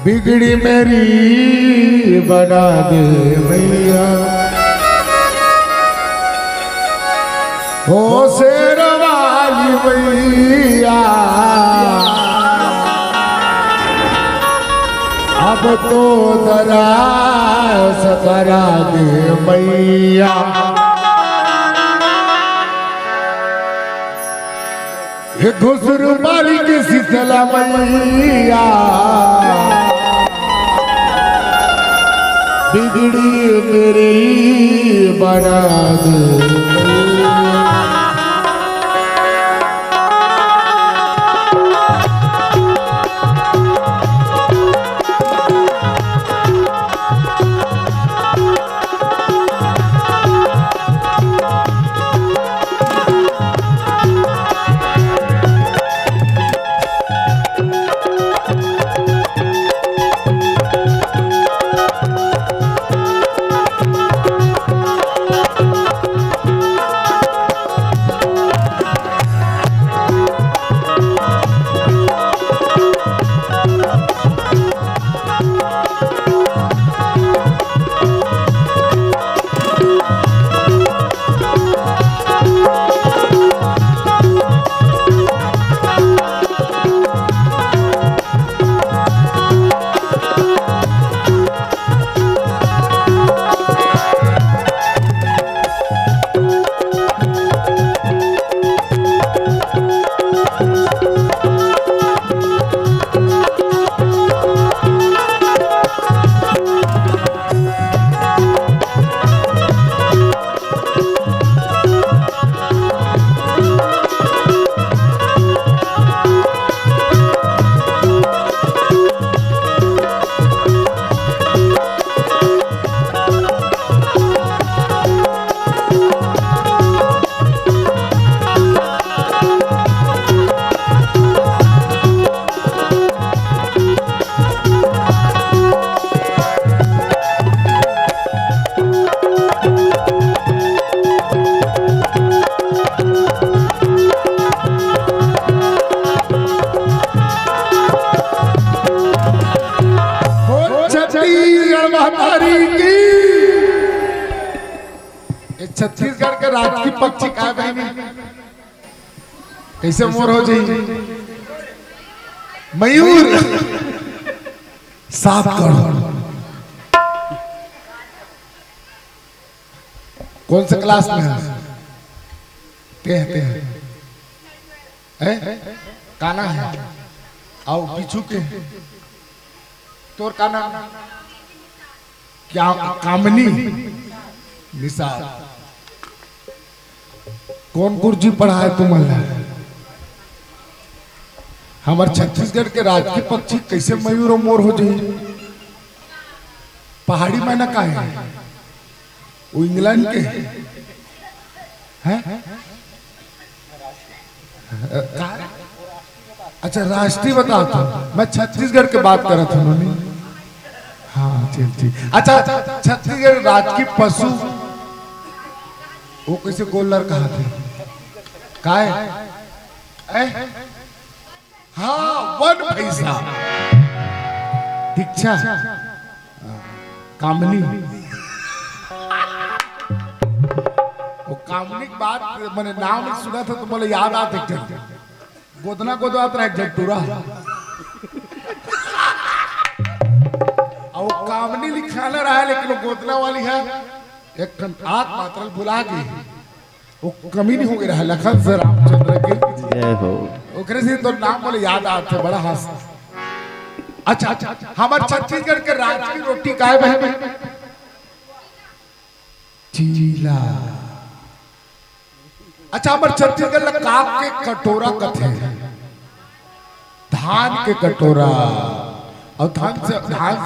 बिगड़ी मेरी बना दे मैया, हो शेर वाली मैया, अब तो दरास करा दे मैया। ये घुसर बारी की शीतला मैया, बिगड़ी मेरी बना दे मैया। छत्तीसगढ़ के राजकीय पक्षी का बहनी कैसे मोर हो जाए मयूर 7 करोड़। कौन से क्लास में है? कहते हैं काना है आओ पीछू के तोर काना क्या कामनी निसार कौन गुरुजी पढ़ाए तुम्हारा? हमारे छत्तीसगढ़ के राजकीय पक्षी कैसे मयूर और मोर हो जाए? पहाड़ी मैना का है वो इंग्लैंड के हैं? अच्छा राष्ट्रीय बता तो मैं छत्तीसगढ़ के बात कर रहा था उन्होंने। हाँ चल ठीक। अच्छा छत्तीसगढ़ राजकीय पशु वो कैसे गोल्लर कहा थे काय? हाँ वन भैंसा दीक्षा कामनी। वो कामनी की बात मैंने नाम सुना था तो बोले याद आते गोदना गोदवात रहा जटूरा और कामनी लिखाना रहा है लेकिन वो गोदना वाली है एक आग मात्र भुला गई वो कमी नहीं हो गई रहा लखन से रामचंद्र की जय हो ओकरे से तो नाम बोले याद आते बड़ा हास। अच्छा हमारे छत्तीसगढ़ के राजकीय रोटी का है बहन चीला। अच्छा हमारे छत्तीसगढ़ में काक के कटोरा कथे धान के कटोरा और धान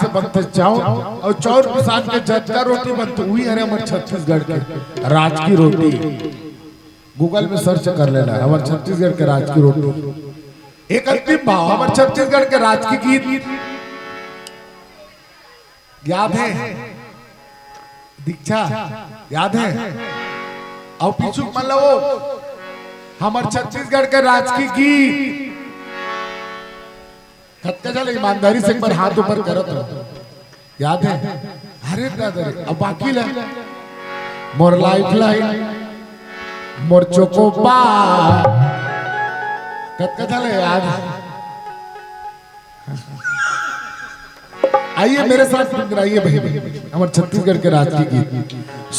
से बनते चावल और चाउर पिसान के जटका रोटी बनती हुई है हमारे छत्तीसगढ़ के राजकीय रोटी। गूगल में सर्च कर लेना हमारे छत्तीसगढ़ के राजकीय रोटी। एक अंतिम भाव हमारे छत्तीसगढ़ के राजकीय गीत याद है? दीक्षा याद है? और पीछू मतलब हमारे छत्तीसगढ़ के राजकीय गीत खत्ते चले ईमानदारी से एक बार हाथ ऊपर करो तो याद है। अरे दादा अब बाकी ले मोर लाइफ लाइन मोर चोकोपा खत्ते चले याद। आइए मेरे साथ गुनगुनाइए भाई हमारे छत्तीसगढ़ के राज की गीत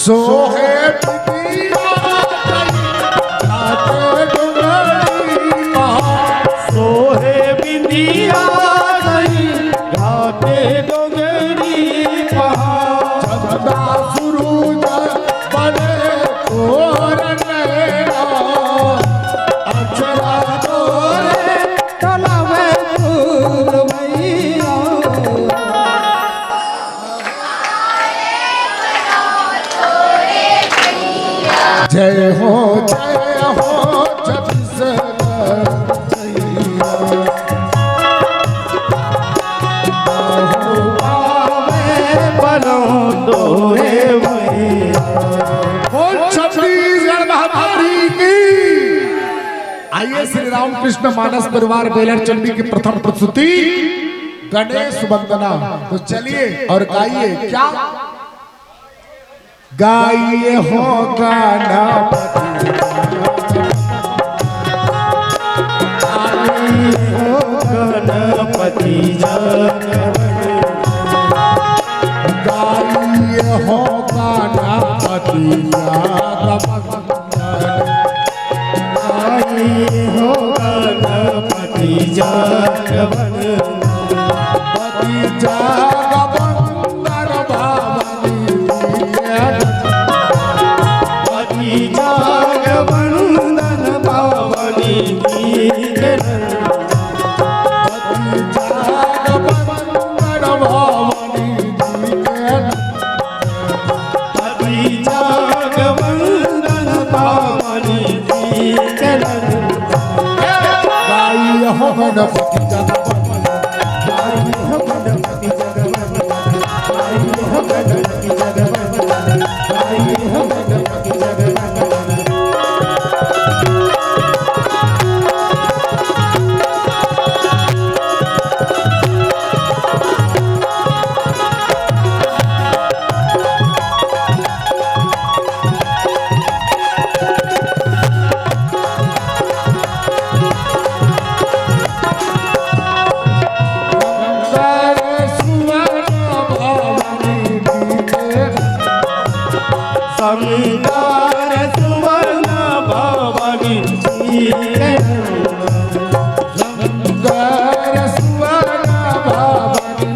सोहे बिंदिया घाटे डोंगरी पहाड़ चंदा सुरूज बने तोरण अक्षरा तोरे तलावे फूल भैया जय हो छत्तीसगढ़ छत्तीसगढ़ महामारी की। आइए श्री रामकृष्ण मानस परिवार बेलर चंडी की प्रथम प्रस्तुति गणेश वंदना। तो चलिए और गाइए क्या गाइए हो गाना गणपति गाइए हो गाना पति हो गणपति जगवन पति जगवंदन पति जगवंदन पावनी गणपति संगार सुवर्ण भवानी संगार सुवर्ण भवानी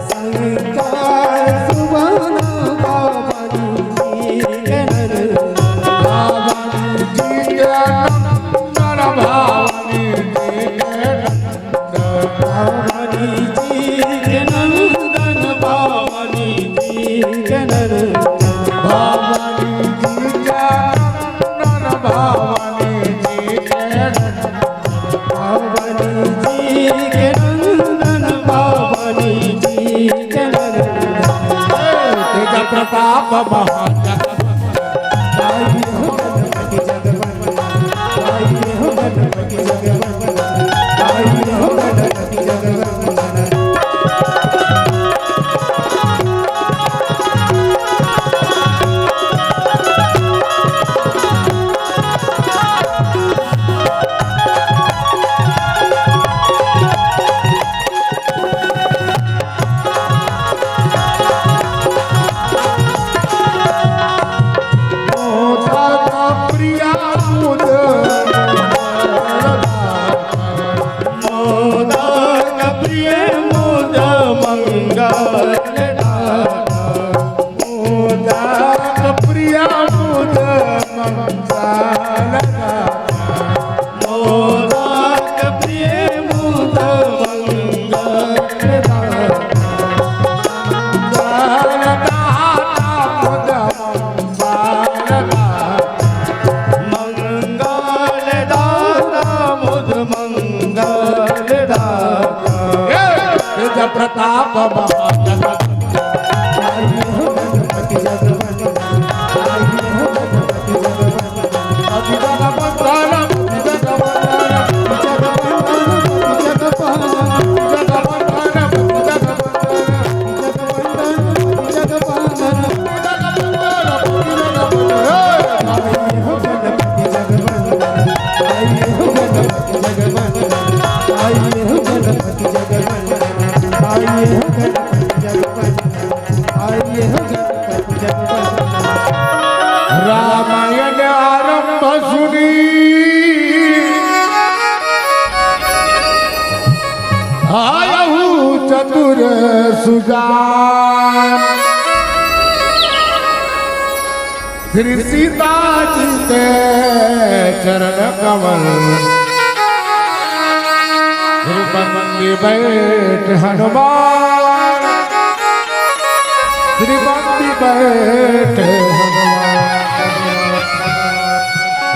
संगार सुवर्ण भवानी प्रताप सुजान श्री सीता जी के चरण कमल बंदी बैठ हनुमान श्री बंदी बैठ हनुमान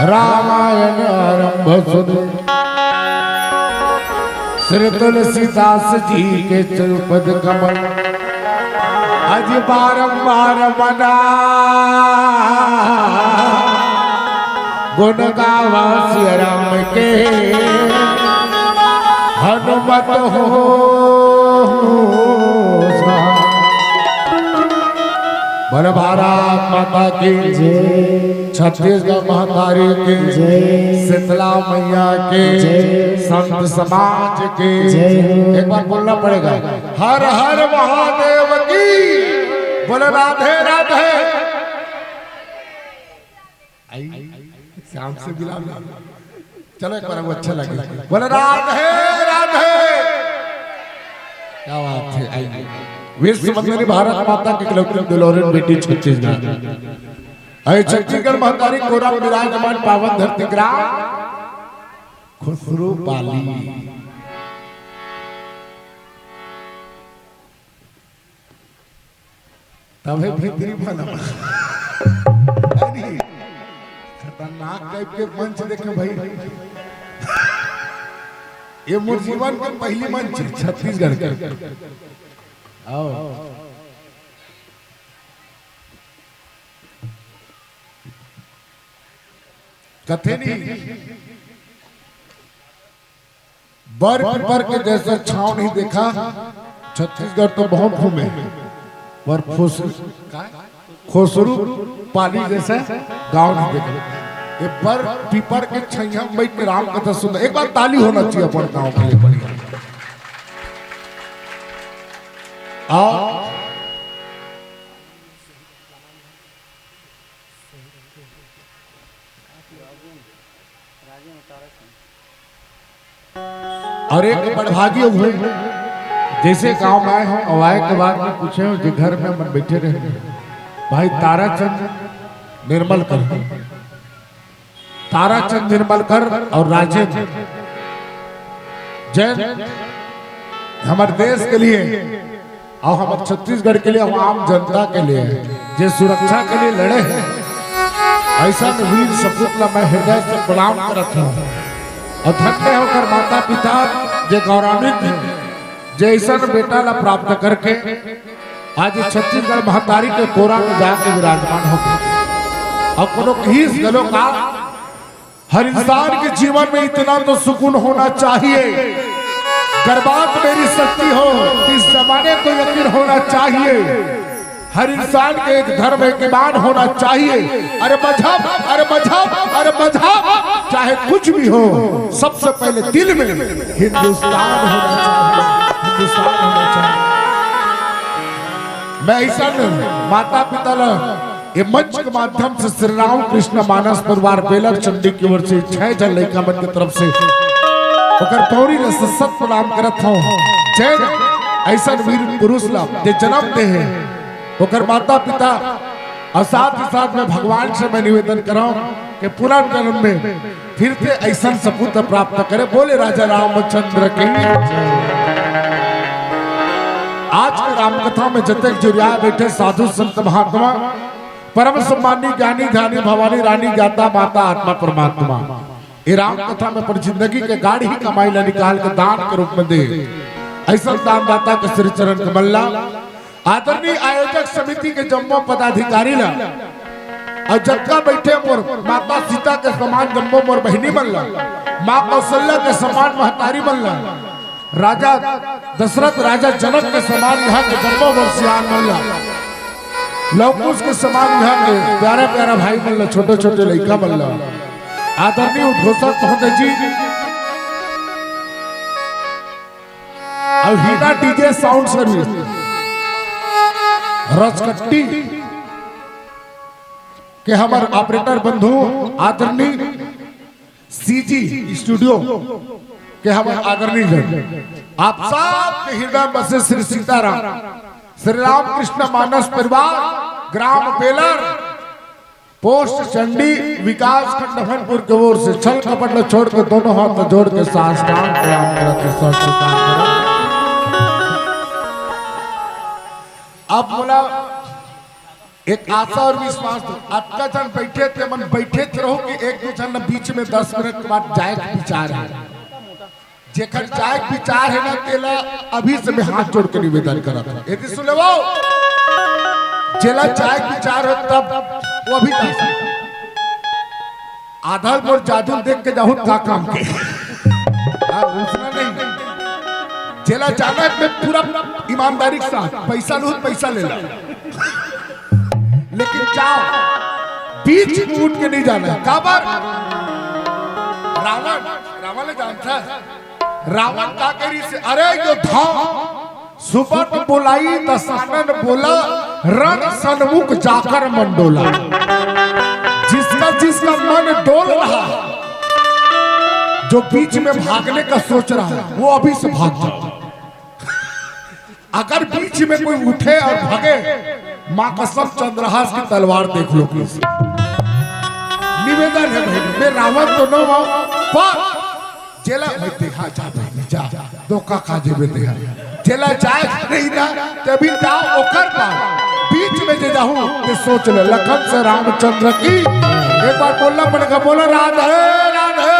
रामायण आरंभ सुन श्री तुलसीदास जी के चौपद कमल अज बारंबार मना गुण गावा सिया राम के हनुमत हो बल भारत माता की जय, छत्तीसगढ़ महातारी की जय, शीतला मैया के जय, संत समाज के जय। एक बार बोलना पड़ेगा, हर हर महादेव की। बोल राधे राधे। श्याम से मिला चलो एक बार वो अच्छा लगे। बोल राधे राधे। क्या बात है। आइए विश्व मंदिर भारत माता की इकलौती दुल्हन बेटी छत्तीसगढ़। अरे छत्तीसगढ़ महतारी कोरा विराजमान पावन धरती ग्राम खुसरू पाली। तभी भीतरी बना खतरनाक टाइप के मंच देखे भाई। ये मोर जीवन के पहली मंच छत्तीसगढ़ के। आओ कथे नहीं बर पर के जैसा छाव नहीं देखा। छत्तीसगढ़ तो बहुत घूमे पर खुसरू पाली जैसा गांव नहीं देखा। ये पर पीपर के छैया में बैठ के राम कथा सुन। एक बार ताली होना चाहिए अपन गांव के लिए बढ़िया। और एक बड़भागी हुए जैसे गांव में आए हो और आए के बाद में पूछे हो जो घर में मन बैठे रहे भाई ताराचंद निर्मलकर, ताराचंद निर्मलकर और राजेंद्र जैन हमारे देश के लिए और हमारे छत्तीसगढ़ के लिए, हम आम जनता के लिए जो सुरक्षा के लिए लड़े हैं। ऐसा वीर सपूत मैं हृदय से प्रणाम करता हूँ और धन्य होकर माता पिता जो गौरवान्वित है जैसा बेटा ला प्राप्त करके आज छत्तीसगढ़ महतारी के कोरा में जाके विराजमान होते। और कोनो किस गलो का हर इंसान के जीवन में इतना तो सुकून होना चाहिए। गर्बात मेरी शक्ति हो इस जमाने को यकीन होना चाहिए। हर इंसान के एक धर्म एक ईमान होना चाहिए। अरे मजहब अरे मजहब अरे मजहब चाहे कुछ भी हो, सबसे पहले दिल में हिंदुस्तान होना चाहिए। हिंदुस्तान होना चाहिए। मैं ऐसा माता पिता ये मंच के माध्यम से श्री राम कृष्ण मानस परिवार बेलर चंडी की ओर से 6 जन लड़का मन की तरफ से ओकर पौरी ने सत प्रणाम करत हूं। जैन ऐसा वीर पुरुष ला जे जन्म दे है ओकर माता पिता और साथ ही साथ में भगवान से मैं निवेदन कराऊं कि पुनर्जन्म में फिर से ऐसा सपूत प्राप्त करे। बोले राजा रामचंद्र की। आज के राम कथा में जतक जुरिया बैठे साधु संत महात्मा परम सम्मानी ज्ञानी ध्यानी भवानी रानी ज्ञाता माता आत्मा परमात्मा ये राम कथा में पर जिंदगी के गाड़ी ही कमाई ला निकाल के दान के रूप में दे। ऐसा दानदाता के श्री चरण कमल्ला आदरणीय आयोजक समिति के जम्मो पदाधिकारी ला और जगह बैठे मोर माता सीता के समान जम्मो मोर बहिनी मल्ला, माँ कौशल्या के समान महतारी मल्ला, राजा दशरथ राजा जनक के समान यहाँ के जम्मो मोर सियान मल्ला, लवकुश के समान यहाँ के प्यारा प्यारा भाई मल्ला, छोटे छोटे लड़का मल्ला, आदरणीय उद्घोषक महोदय जी और हीना डीजे साउंड सर्विस रजकट्टी के हमारे ऑपरेटर बंधु आदरणीय सीजी स्टूडियो कि हम आदरणीय जन आप सबके हृदय में बसे श्री सीताराम श्री रामकृष्ण मानस परिवार ग्राम बेलर पोस्ट चंडी विकास खंड नफनपुर की ओर से छल कपट न छोड़ के दोनों हाथ जोड़ के साष्टांग प्रणाम करके सर स्वीकार करें। अब बोला एक आशा और विश्वास आपका जन बैठे थे मन बैठे थे रहो कि एक दो जन बीच में 10 मिनट के बाद जाए के विचार है जेकर जाए के विचार है ना तेला अभी से मैं हाथ जोड़ के निवेदन करा था यदि सुन लो जेला जाए के विचार हो तब वो अभी जा सकता आधार पर जादू देख के जाऊं का काम के दूसरा नहीं जेला जाना है मैं पूरा ईमानदारी के साथ पैसा लूं पैसा ले ला लेकिन जाओ बीच में उठ के नहीं जाना है काबर रावण ने जानता है रावण का करी से अरे योद्धा सुबह बोलाई दसानन बोला रण सन्मुख जाकर मंडोला जिसका मन डोल रहा जो बीच में भागने का सोच रहा है वो अभी से भाग जाए अगर बीच में कोई उठे और भागे मां कसम चंद्रहास की तलवार देख लो निवेदन है भाई मैं रावण तो न हूं पर जेला भाई देखा जा भाई जा धोखा खा जेबे देखा जेला जाए नहीं ना तभी जाओ ओकर पार बीच में जे जाऊं ये सोच ले लखन से रामचंद्र की एक बार बोलना पड़ेगा बोलो राधे राधे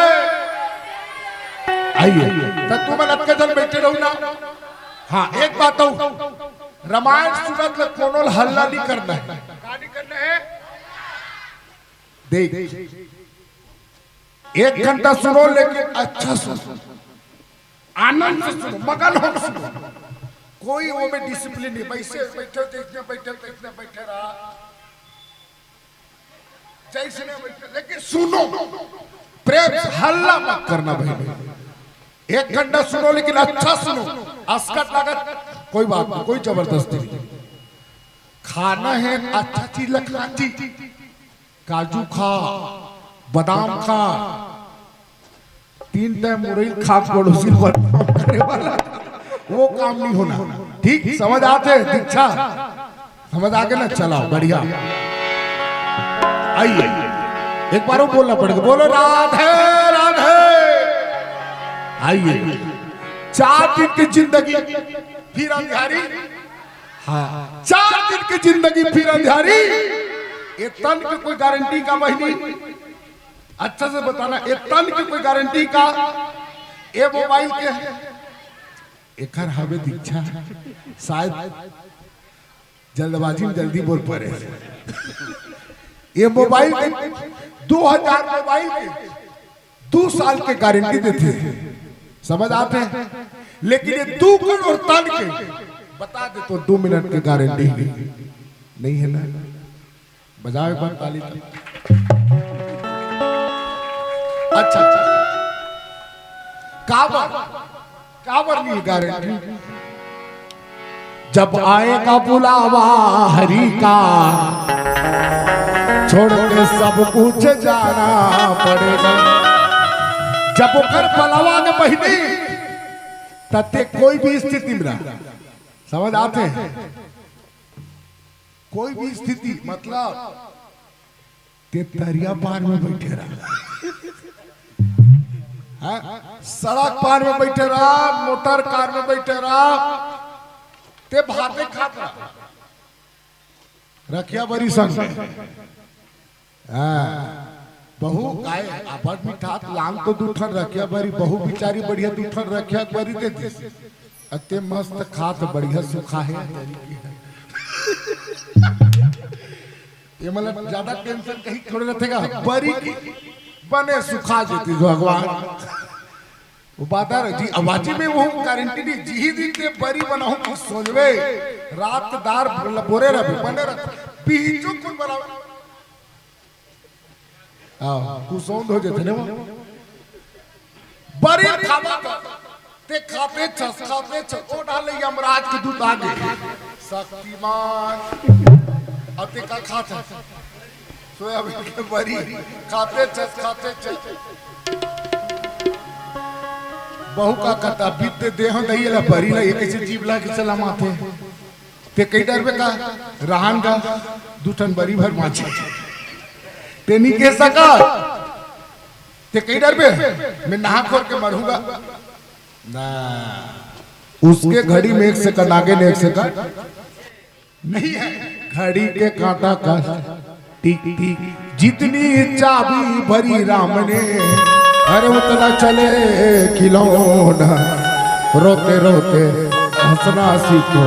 आइए तब तुम लटके जल बैठे रहो ना हाँ एक बात हो रामायण सुनत कोनो हल्ला नहीं करना है नहीं करना है देख 1 घंटा सुनो लेकिन अच्छा सुनो आनंद से सुनो मगन हो सुनो कोई वो में डिसिप्लिन नहीं बैठे बैठे रहा जैसे बैठे लेकिन सुनो प्रेम हल्ला मत करना भाई 1 घंटा सुनो लेकिन अच्छा सुनो अस्कट लागत कोई बात नहीं कोई जबरदस्ती नहीं खाना है अच्छा चीज खाती काजू खा बादाम खा 3 टाइम मुरई खा पड़ोसी पर करे वाला वो काम नहीं होना ठीक समझ आते दीक्षा समझ आगे ना चलाओ बढ़िया आइए एक बार वो बोलना पड़ेगा बोलो राधे राधे आइए 4 दिन की जिंदगी फिर अंधारी हाँ 4 दिन की जिंदगी फिर अंधारी ये तन की कोई गारंटी का बहनी अच्छा से बताना ये तन की कोई गारंटी का ये मोबाइल के एक हमें दीक्षा शायद जल्दबाजी में जल्दी बोल पड़े ये मोबाइल के 2000 मोबाइल के 2 साल के गारंटी देते समझ आते हैं लेकिन ये 2 करोड़ तन के बता दे तो 2 मिनट की गारंटी नहीं है ना बजाओ एक बार ताली अच्छा काबर नहीं गारंटी जब आएगा बुलावा हरि का छोड़ के सब कुछ जाना पड़ेगा जब कर पलावा ने बहिनी तते कोई भी स्थिति में रहा समझ आते हैं कोई भी स्थिति मतलब ते दरिया पार में बैठे रहा सड़क पार में बैठे रहा मोटर कार में बैठे रहा ते भाते खात रहा रखिया बड़ी संग बहु गाय आपस में ठात लांग तो दूठन रखिया बड़ी बहु बिचारी बढ़िया दूठन रखिया बड़ी देती अते मस्त खात बढ़िया सुखा है ये मतलब ज्यादा टेंशन कहीं थोड़े रहेगा बड़ी बने सुखा जेती भगवान वो बात है जी आवाजी में वो गारंटी नहीं जी दिन ते बड़ी बनाऊं तो सोचवे रात दार बोरे रहे बने रहे पीछो कुल बनाओ कुसौंद हो जाते ना बड़ी खावा ते खाते ओ डाले यमराज के दूध आगे शक्तिमान अते का खाता सोयाबीन के बड़ी खाते बहु का कता बीते देह दई ला बरी ला एक ऐसे जीव ला के चला माथे ते कई डर पे का रहन का दूठन बरी भर माछी ते नहीं कह सका ते कई डर पे मैं नहा खोर के मरूंगा ना उसके घड़ी में 1 सेकंड आगे ने 1 सेकंड नहीं है घड़ी के कांटा का टिक टिक जितनी चाबी भरी राम ने अरे उतना चले खिलौना रोते रोते हंसना सीखो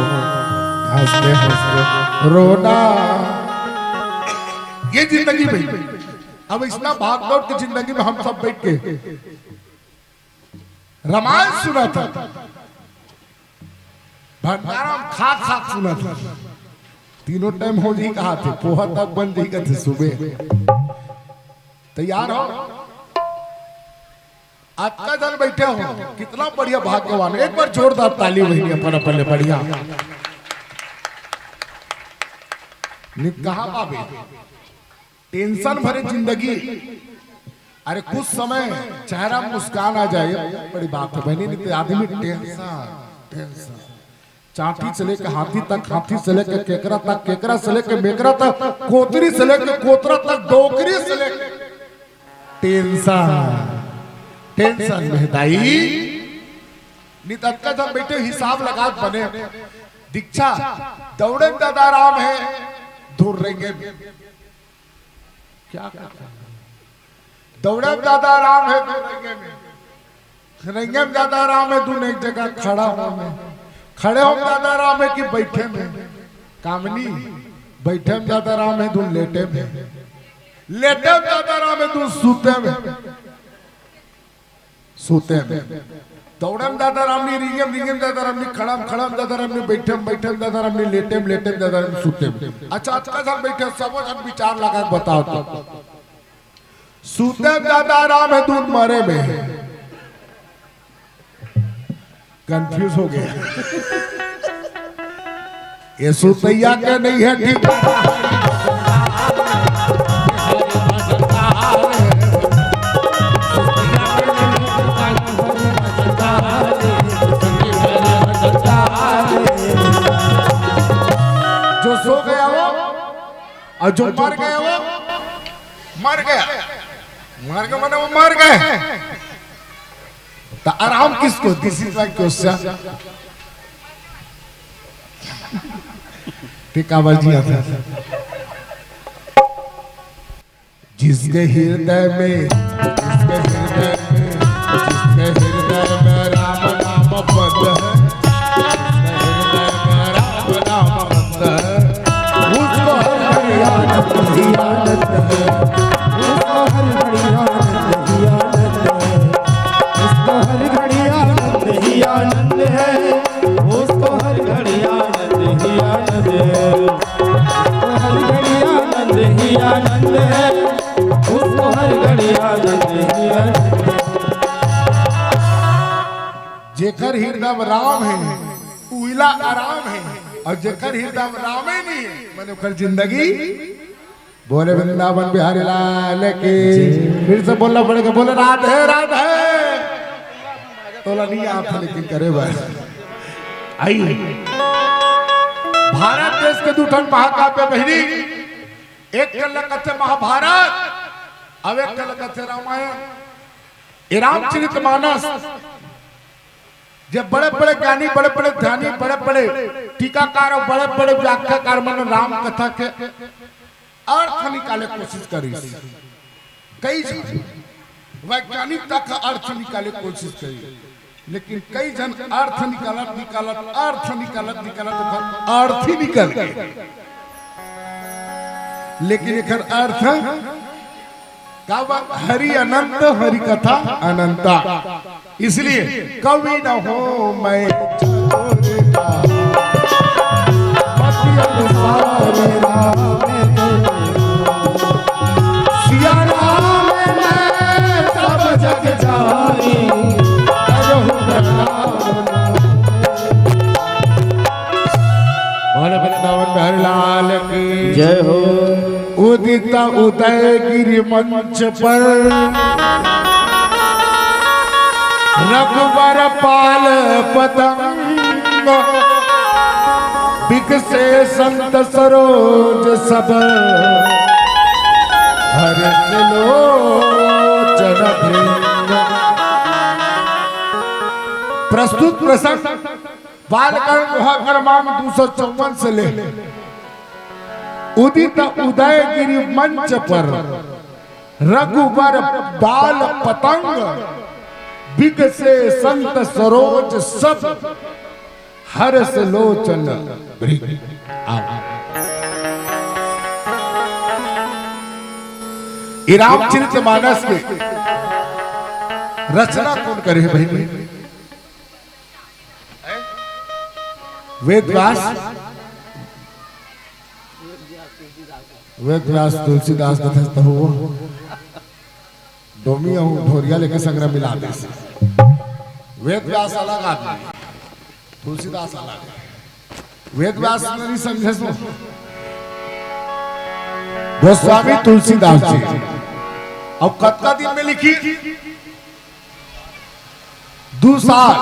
हंसते हंसते रोना ये जिंदगी में अब इतना भाग दौड़ की जिंदगी में हम सब बैठ के रामायण सुना था भंडारा खा खा सुना था तीनों टाइम हो जी कहा थे पोहा तक बन जी थे सुबह तैयार हो आज का जन बैठे हो कितना बढ़िया भाग्यवान एक बार जोरदार ताली वही अपन अपन बढ़िया कहा बाबे टेंशन भरे जिंदगी अरे कुछ समय चेहरा मुस्कान आ जाए बड़ी बात है बहनी नहीं आदमी टेंशन टेंशन चाटी से लेकर हाथी तक हाथी से लेकर केकरा तक केकरा से लेकर मेकरा तक कोतरी से लेकर कोतरा तक डोकरी से लेकर टेंशन टेंशन मेहदाई नितक का जब बैठे हिसाब लगा बने दीक्षा दौड़े दादा राम है दूर रहेंगे क्या दौड़े दादा राम है रहेंगे दादा राम है दूर एक जगह खड़ा हो में खड़े हो दादा राम है कि बैठे में कामनी बैठे में दादा राम है दूर लेटे में लेटे दादा राम है दूर सूते में सूते में दौड़म दादा राम ने रिंगम दादा राम ने खड़म दादा राम ने बैठम दादा राम ने लेटेम दादा राम ने सूते में अच्छा अच्छा सब बैठे सब विचार लगा बताओ तो सूते दादा राम है दूर मरे में कंफ्यूज हो गया ये सुतैया के नहीं है ठीक जो सो गया वो और जो मर गया वो मर गया मैंने वो मर गए तो आराम किसको दिस इज माय क्वेश्चन टिकावल जी आता जिसके हृदय में राम नाम बंद है राम नाम बंद है उसको हर घड़ी आनंद ही आनंद है उसको हर घड़ी आनंद ही आनंद है उसको हर घड़ी आनंद ही आनंद है उसको हर घड़ी आनंद ही आनंद है उसको हर घड़ी आनंद ही आनंद है उसको हर घड़ी आनंद ही आनंद जेकर हृदय राम है उइला आराम है और जेकर हृदय राम ही नहीं है मैंने ओकर जिंदगी बोले वृंदावन बिहारी लाल की फिर से बोलना पड़ेगा बोले राधे राधे तोला नहीं आता लेकिन करे भाई आई भारत देश के दूठन महाकाव्य बहनी एक कथ्य महाभारत अब एक कथ्य रामायण रामचरितमानस जब बड़े बड़े ज्ञानी बड़े बड़े ध्यानी बड़े बड़े टीकाकार और बड़े बड़े व्याख्याकार मन राम कथा के अर्थ निकाले कोशिश करी कई वैज्ञानिकता का अर्थ निकाले कोशिश करी लेकिन कई जन अर्थ निकालत अर्थ ही निकल लेकिन एक अर्थ हरि अनंत हरि कथा अनंता इसलिए कवि न हो मैं सिया राम मैं सब जग जानी वृंदावन बिहारी लाल की जय हो। उदित उदय गिरि मंच पर रघुबर पाल पतंग बिकसे संत सरोज सब हर्ष लोचन भृंग। प्रस्तुत प्रसंग बालकांड क्रमांक 254 से ले उदित उदयगिरी मंच पर रघुबर बाल पतंग बिकसे संत सरोज सब हर्ष लोचन भृंग। रामचरितमानस के रचना कौन करे भाई? वेद व्यास तुलसीदास तथा हुआ डोमी ढोरिया लेके संग्रह मिला दे। वेद व्यास अलग आदमी, तुलसीदास अलग। वेद व्यास नहीं समझे सो गोस्वामी तुलसीदास जी अब कितना दिन में लिखी? 2 साल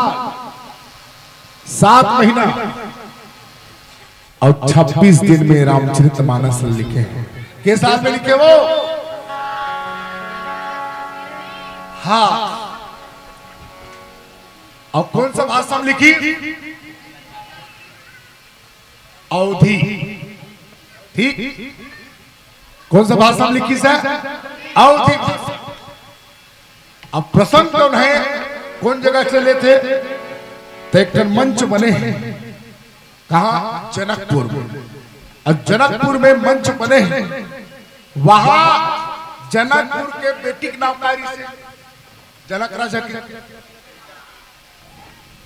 7 महीना और 26 दिन में रामचरितमानस लिखे। के साल में लिखे वो? हाँ। और कौन सा भाषा में लिखी? अवधी। ठीक। कौन सा भाषा में लिखी सर? अवधी। अब प्रसंग कौन है? कौन जगह से लेते? तो एक मंच बने हैं। कहा? जनकपुर। और जनकपुर में मंच बने हैं। वहां जनकपुर के बेटी के नामकारी से जनक राजा की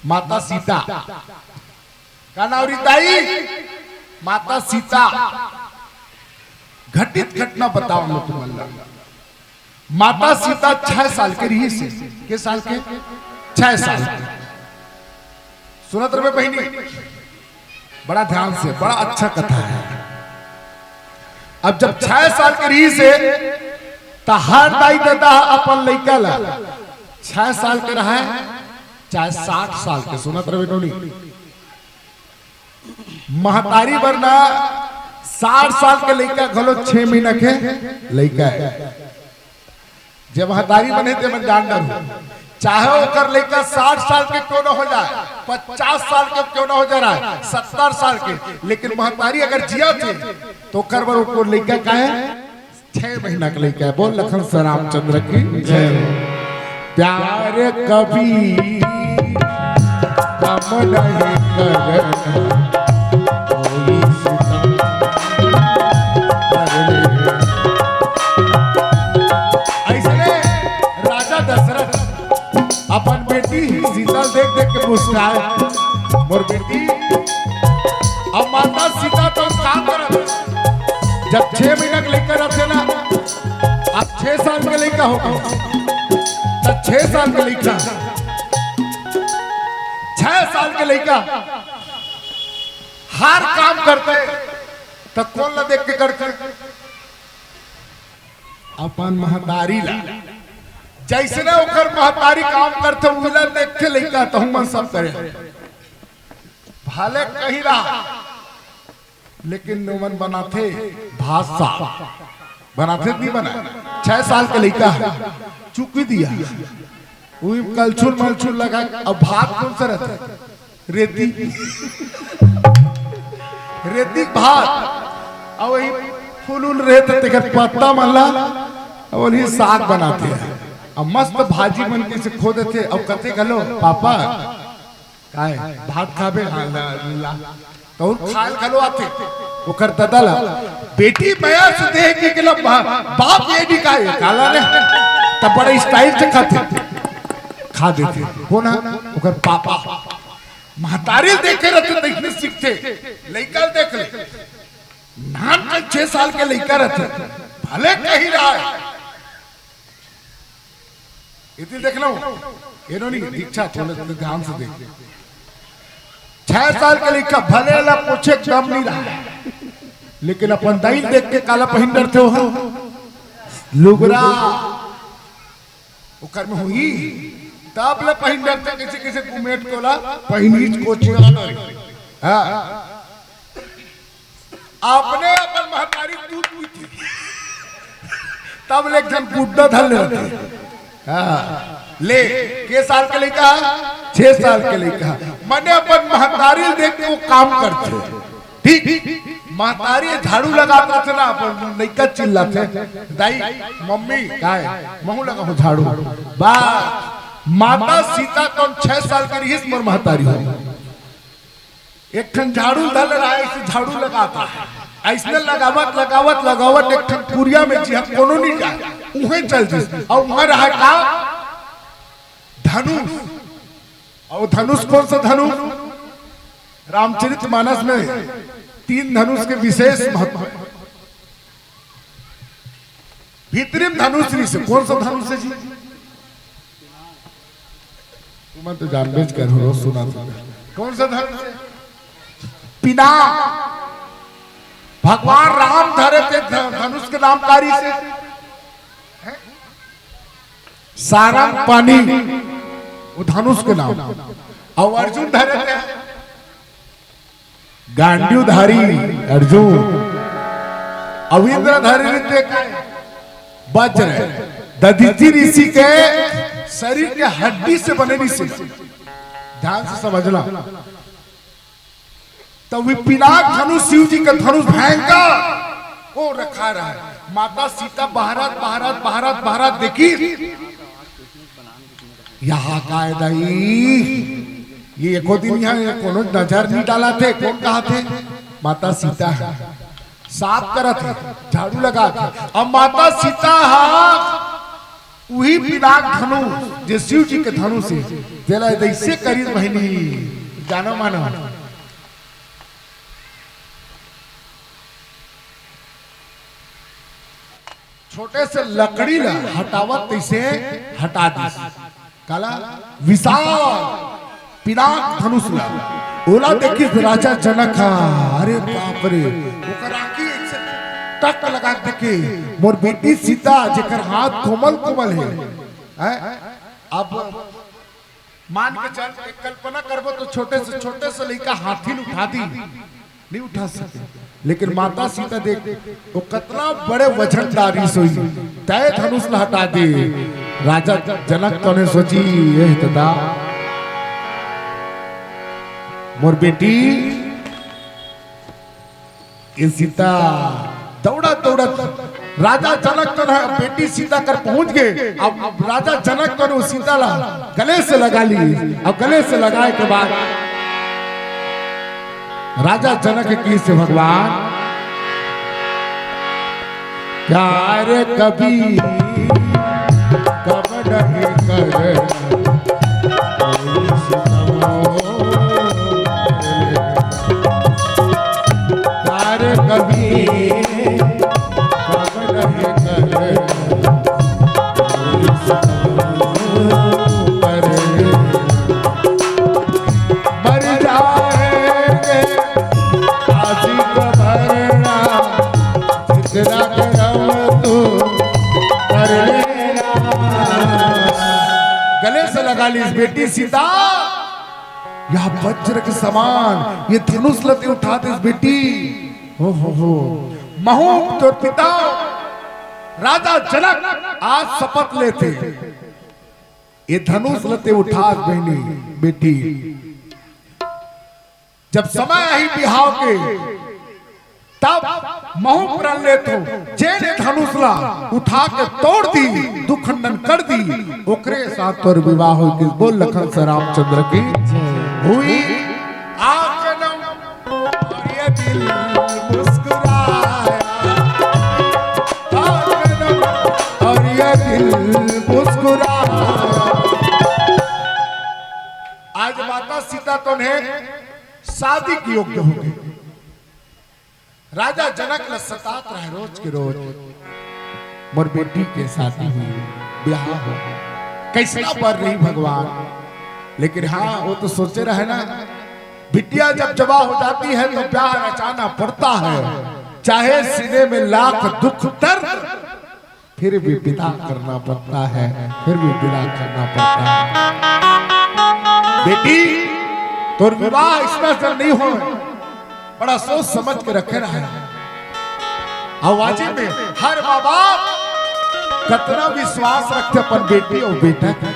माता सीता का नाम रिताई माता सीता। घटित घटना बताओ लो तुम अल्लाह। माता सीता 6 साल के रही से। के साल के? 6 साल के। सुनत रहे बहनी बड़ा ध्यान से, बड़ा अच्छा कथा है। अब जब 6 साल के रही से तो हर दाई दादा अपन लड़का ला 6 साल के रहा है चाहे 60 साल के। सुनत रहे टोनी महतारी वरना 60 साल के लड़का घलो 6 महीना के लड़का है। जब महतारी बने थे मन जान डर चाहे ओकर लड़का 60 साल के क्यों न हो जाए, 50 साल के क्यों न हो जा रहा है, 70 साल के, लेकिन महतारी अगर जिया थे तो कर बर ओकर लड़का का है 6 महीना का लड़का है। बोल लखन श्री रामचंद्र की जय। प्यार कभी कम नहीं कर कोई अपन बेटी सीता देख देख के मुस्कुराए। मोर बेटी अब माता सीता तो काम कर जब 6 महीना के लेकर रखे ना, अब 6 साल के लेकर होगा तब 6 साल के लेकर 6 साल के लेकर हर काम करते तब कौन ला देख के करते? अपन महतारी ला जैसे ना ओकर महतारी काम करते उला देखते लइका तो हम सब करे भले कही रहा, लेकिन नोमन बनाते भाषा बनाते नहीं बना। 6 साल के लइका चुकी दिया वही कलछुल मलछुल लगा। अब भात कौन सा रहता? रेती रेती भात और वही फूल रहते पत्ता मल्ला और वही साग बनाते हैं। अब मस्त भाजी मन के से खो देते। अब कते गलो पापा काय भात खाबे तो खाल गलो आते ओकर ददला बेटी मया से देख के गलो बाप ये भी काय काला ने तब बड़ा स्टाइल से खाते खा देते। कौन है? ओकर पापा। महतारी देखे रहते देखने सीखते। लइका देख ले नान के 6 साल के लइका रहते भले कही रहा है इतनी देख लो ये नहीं दीक्षा थोड़े ध्यान से देख। 6 साल के लड़का भले ला पूछे दम नहीं रहा, लेकिन अपन दाई देख के काला पहन डरते हो लुगरा ओकर में हुई तब ले पहिन डरते किसी किसी कुमेट कोला पहिनीच कोची वाला हां आपने अपन महतारी दूध पीती तब ले जन गुड्डा धल लेते हां ले के साल के लड़का 6 साल के लड़का मैंने अपन महतारी देख के वो काम करते ठीक महतारी झाड़ू लगाता थे ना अपन लड़का चिल्लाते दाई मम्मी काय महू लगा हो झाड़ू बा माता सीता तो 6 साल की रही मोर महतारी हो एक ठन झाड़ू धल रहा है इसे झाड़ू लगाता है ऐसने लगावत लगावत लगावत एक ठन पुरिया में जी हम कोनो नहीं जाए उहे चल जी और वहां रहा का धनुष और धनुष कौन सा धनुष रामचरितमानस में 3 धनुष के विशेष महत्व भीतरीम धनुष से कौन सा धनुष है जी मैं तो जानबूझ कर रोज सुना था कौन सा धनुष है पिना भगवान राम धरे थे धनुष के नामकारी से सारा पानी वो धनुष के नाम और अर्जुन धरे थे गांडीवधारी अर्जुन अविंद्रधारी थे वज्र दधीचि ऋषि के शरीर के हड्डी से बने ऋषि ध्यान से समझना तो विपिनाक धनुष शिव जी का धनुष भयंकर वो रखा रहा है माता सीता भारत भारत भारत भारत देखी यहाँ कायदाई ये एको दिन यहाँ कोनो नजर नहीं डाला थे कौन कहा थे माता सीता है साफ करा थे झाड़ू लगा थे अब माता सीता वही पिनाक धनुष जो शिव जी के धनुष से जला ऐसे करी बहनी जानो मानो छोटे से लकड़ी ला हटावत तैसे हटा दी काला विशाल पिनाक धनुष ला ओला देखी राजा जनक अरे बाप रे ओकर आंखी ऐसे टक लगा देखे मोर बेटी सीता जेकर हाथ कोमल कोमल है अब मान के चल एक कल्पना करबो तो छोटे से लड़का हाथी उठा दी नहीं उठा सके लेकिन माता सीता देख वो कितना बड़े वजनदारी सोई तय धनुष ला हटा दे राजा जनक तो ने सोची ये तदा मोर बेटी ये सीता दौड़ा दौड़ा राजा जनक तो बेटी सीता कर पहुंच गए अब राजा जनक तो ने सीता ला गले से लगा ली अब गले से लगाए के बाद राजा जनक की से भगवान क्या रे कभी कब नहीं कर तारे कभी कब नहीं कर मर जाएंगे आजी को भरना जितना करम तू कर लेना गले से लगा ली इस बेटी सीता यह वज्र के समान ये धनुष लते उठाते इस बेटी हो महू तो पिता राजा जनक आज शपथ लेते ये धनुष लते उठा बहनी बेटी जब समय आई बिहाव के तब महू प्रण ले तो जेने धनुष ला उठा के तोड़ दी दुखंडन कर दी ओकरे साथ तोर विवाह हो के बोल लखन से रामचंद्र की हुई आजन्म और ये दिल मुस्कुराया आजन्म और ये दिल मुस्कुराया आज माता सीता तो ने शादी की योग्य हो गई राजा जनक ने सतात रहे रोज के रोज मोर बेटी के शादी हुई ब्याह हो कैसा पर रही भगवान लेकिन हाँ वो तो सोचे रहे ना बिटिया जब जवा हो जाती है तो ब्याह रचाना पड़ता है चाहे सीने में लाख दुख दर्द फिर भी विदा करना पड़ता है, फिर भी विदा करना पड़ता है। बेटी तो विवाह इसमें से नहीं हो, बड़ा सोच समझ के रखे रहे। आवाजी में हर माँ बाप कितना विश्वास रखते अपन बेटी और बेटा का।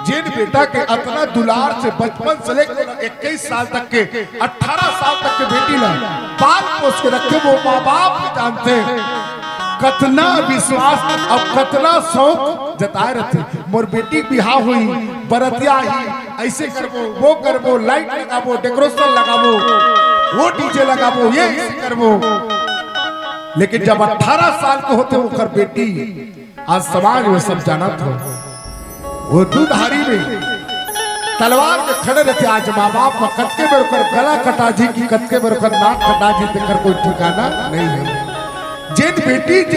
जिन बेटा के इतना दुलार से बचपन से लेकर 21 साल तक के 18 साल तक के बेटी ला पाल पोस के रखे, वो माँ बाप जानते हैं कितना विश्वास और कितना शौक जताए रहते। मोर बेटी बिहार हुई, बरतिया ही ऐसे करबो, वो करबो, लाइट लगाबो, डेकोरेशन लगाबो, वो डीजे लगाबो, ये ऐसे करबो। लेकिन जब 18 साल के होते वो कर बेटी, आज समाज में सब जाना था, वो दूधारी में तलवार में खड़े रहते। आज माँ बाप का कतके बेर गला कटा जी की, कतके बेर नाक कटा जी देकर कोई ठिकाना नहीं है। जिन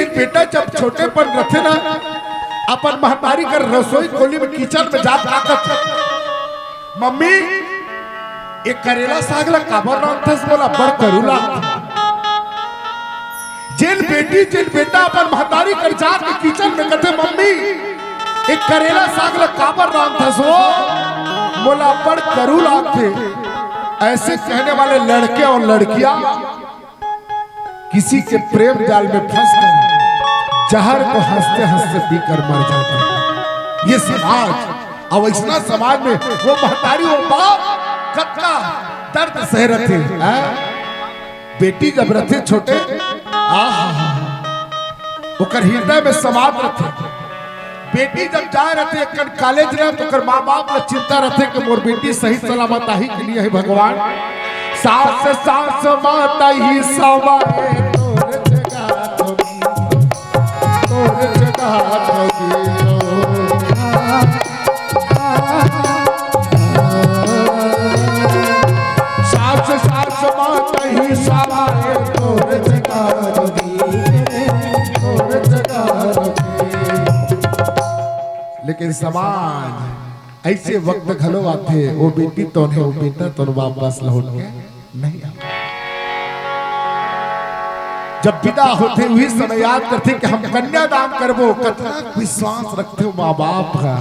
बेटा जब छोटे पर रखे ना, अपन महतारी कर रसोई खोली में किचन में जात आकर, मम्मी एक करेला साग ला काबर नाम था, बोला बड़ करूला। जिन बेटा अपन महतारी कर जात के किचन में कहते, मम्मी एक करेला साग ला काबर नाम था, सो बोला बड़ करूला थे। ऐसे कहने वाले लड़के और लड़कियां किसी के प्रेम जाल में फंसकर जहर को हंसते हंसते पीकर मर जाते हैं। ये समाज और ऐसा समाज में वो महतारी और बाप कतना दर्द सह रहे हैं। बेटी जब रथे छोटे, ओकर हृदय में समाज रथे। बेटी जब जा रहे थे कॉलेज में, तो कर माँ बाप ने चिंता रखे कि मोर बेटी सही सलामत ही के लिए है भगवान। सास सास माता ही सवाए तोर जगह तोर जगह सास सास माता ही सवाए तोर जगह तोर जगह। लेकिन समाज ऐसे वक्त घलो आते, वो बेटी तो नहीं, वो बेटा तो वापस लौट के नहीं आ। जब विदा होते हुए समय याद करते कि हम कन्यादान करबो, कितना विश्वास रखते हो माँ बाप का,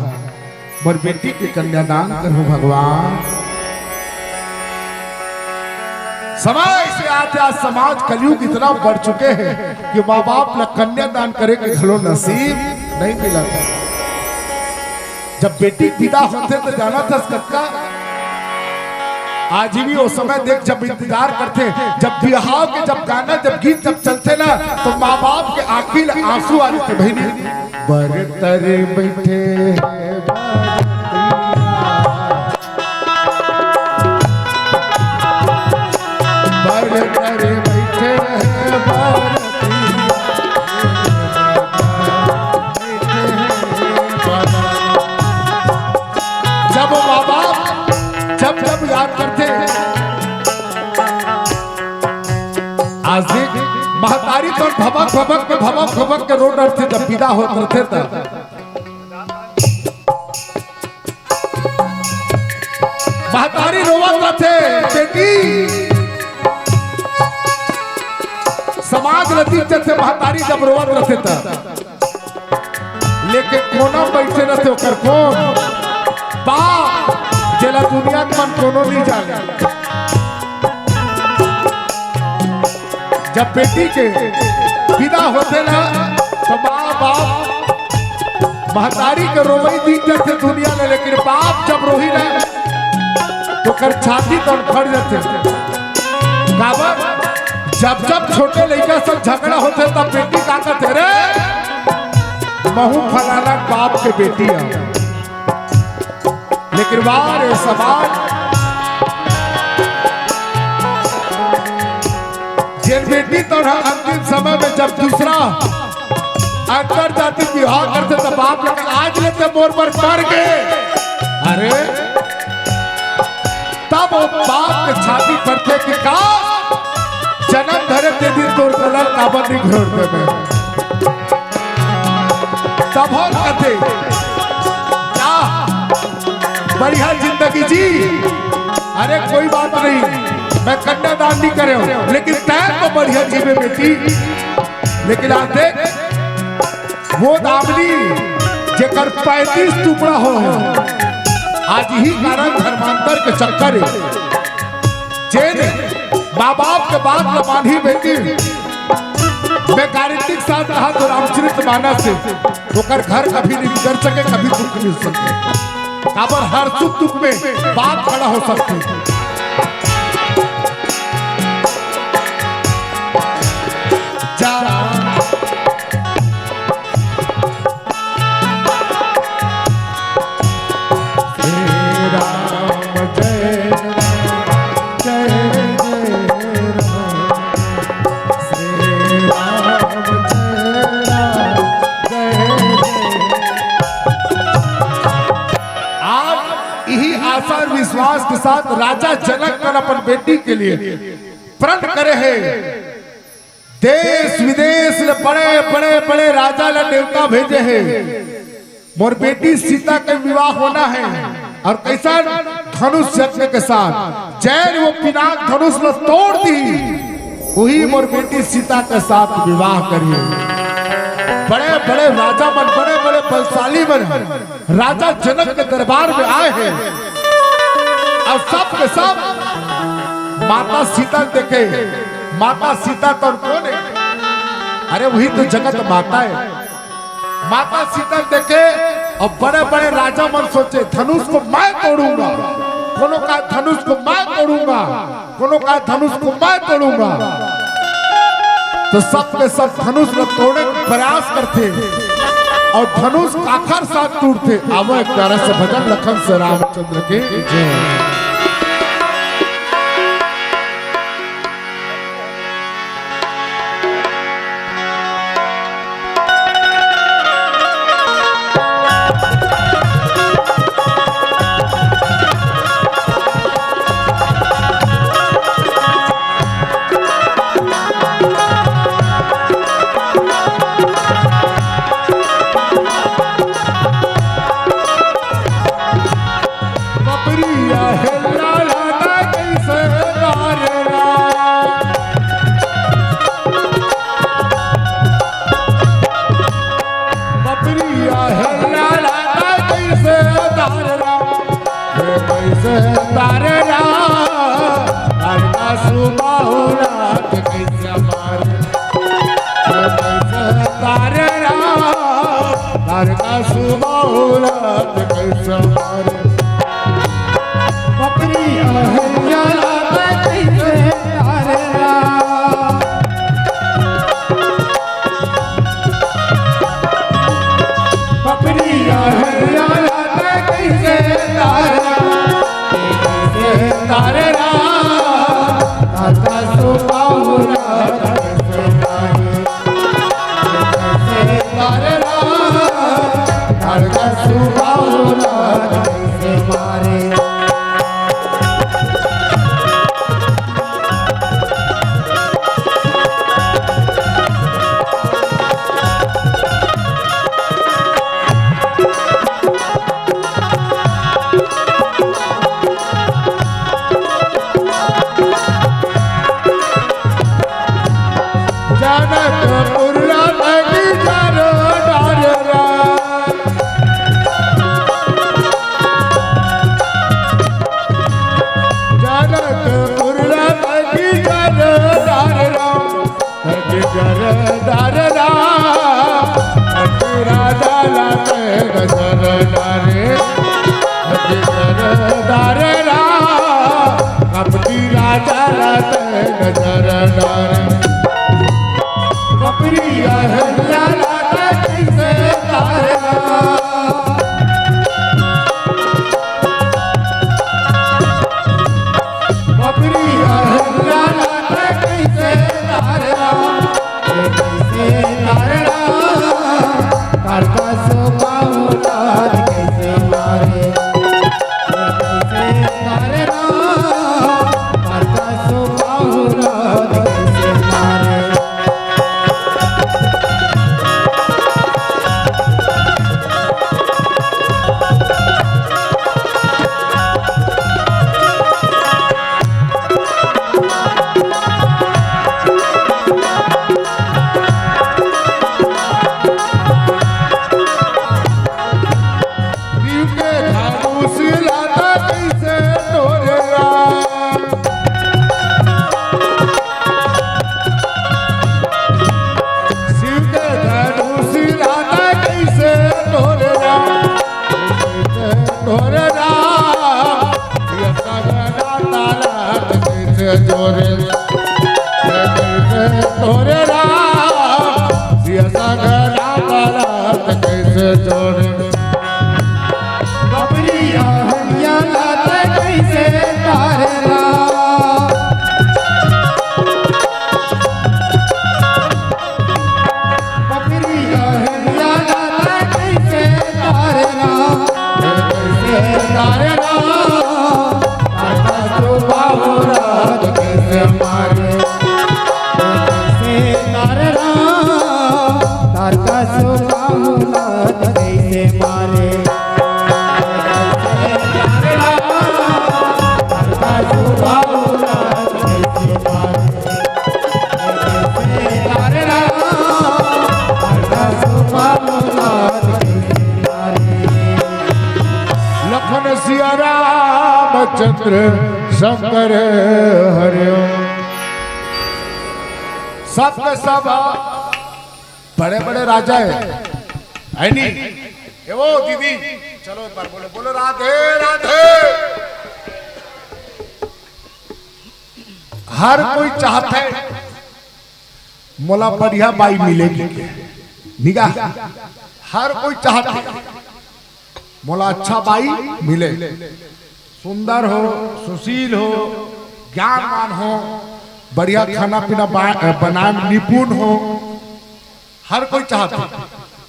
मोर बेटी के कन्यादान करो भगवान। समय से आज समाज कलयुग इतना बढ़ चुके हैं कि माँ बाप ने कन्यादान करे के घलो नसीब नहीं मिला। जब बेटी विदा होते तो जाना था कक्का, आज भी वो समय देख जब इंतजार करते, जब बिहाव के जब गाना जब गीत जब चलते ना, तो माँ बाप के आंखी आंसू आ जाते। बहनी बरतरे बैठे बरतरे बैठे जब माँ बाप जब याद करते, आज देख महतारी तो भबक के रोड थे जब विदा होते थे। महतारी रोवत थे, बेटी समाज नतीजे से महतारी जब रोवत रहते था, लेकिन कोना बैठे रहते ओकर कौन बाप जेला दुनिया के मन कोनो नहीं जाने। जब बेटी के विदा होते ना, तो माँ बाप महतारी के रोवई दिख जाते दुनिया में, लेकिन बाप जब रोही ना तो कर छाती तो फट जाते। काबर जब छोटे लड़का सब झगड़ा होते तब बेटी का करते रे महू फलाना बाप के बेटी है। लेकिन बार समाज जेल बेटी तो अंतिम समय में जब दूसरा अंतर जाति विवाह करते तब बाप लोग आज लेते मोर पर मर गए। अरे तब वो बाप के छाती पड़ते कि का जन्म धरे ते दिन तोर कलर काबर नहीं घोर दे में तब हो कहते क्या बढ़िया जिंदगी जी। अरे कोई बात नहीं, मैं कन्यादान नहीं करे हूं, लेकिन तय तो बढ़िया जीवे बेटी। लेकिन आज देख वो दामनी जेकर 35 टुकड़ा हो आज ही कारण धर्मांतर के चक्कर जेन माँ बाप के बाद न मानी बेटी मैं गारंटी के साथ रहा तो रामचरित मानस से होकर घर कभी नहीं बिगड़ सके, कभी दुख मिल सके। काबर हर सुख दुख में बात खड़ा हो सकती विश्वास के साथ राजा जनक कर अपन बेटी के लिए प्रण करे है। देश विदेश ले बड़े बड़े बड़े राजा ले देवता भेजे है मोर बेटी सीता के विवाह होना है और कैसा धनुष यज्ञ के साथ जैन वो पिनाक धनुष में तोड़ दी वही मोर बेटी सीता के साथ विवाह करिए। बड़े बड़े राजा मन बड़े बड़े बलशाली मन राजा जनक के दरबार में आए हैं और सब के सब माता सीता देखे। माता सीता तो कौन है? अरे वही तो जगत माता है। माता सीता देखे और बड़े बड़े राजा मन सोचे धनुष को मैं तोड़ूंगा, कोनो का धनुष को मैं तोड़ूंगा, कोनो का धनुष को मैं तोड़ूंगा। तो सब के सब धनुष को तोड़ने का प्रयास करते और धनुष आखिर साथ टूटते। अब एक तरह से भजन लखन से रामचंद्र के जय। तोर बबरिया हरिया लात कैसे तारला बबरिया हरिया लात कैसे तारला कैसे तारला ताता तो बाबूराज कैसे मारे कैसे तारला ताता तो बाबूराज कैसे मारे लखन सिया रामचंद्र शंकर हरिओ सब के सब बड़े बड़े राजा है नहीं ये वो दीदी चलो एक बार बोलो बोलो राधे राधे। हर कोई चाहता है मोला बढ़िया बाई मिलेगी निगाह हर कोई चाहता है मोला अच्छा बाई मिले सुंदर हो सुशील हो ज्ञानवान हो बढ़िया खाना पीना बनाने निपुण हो हर कोई चाहता है।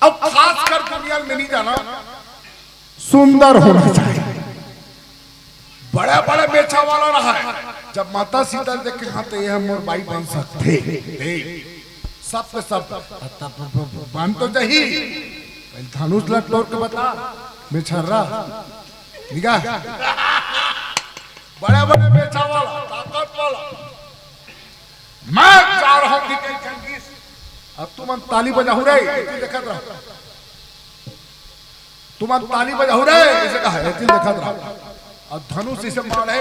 अब खास कर दुनिया में नहीं जाना सुंदर होना चाहिए बड़े बड़े बेचा वाला रहा है जब माता सीता देखे हाँ तो यह मोर बाई बन सकते सब के सब बन तो चाहिए धनुष लट तोड़ के बता बेछर्रा निगाह बड़े बड़े बेचा वाला ताकत वाला मैं जा रहा हूं अब तुम ताली बजाऊ रहे देखा रहा तुम ताली बजाऊ रहे ऐसे कहा एतिल देखा रहा और धनुष इसे मारे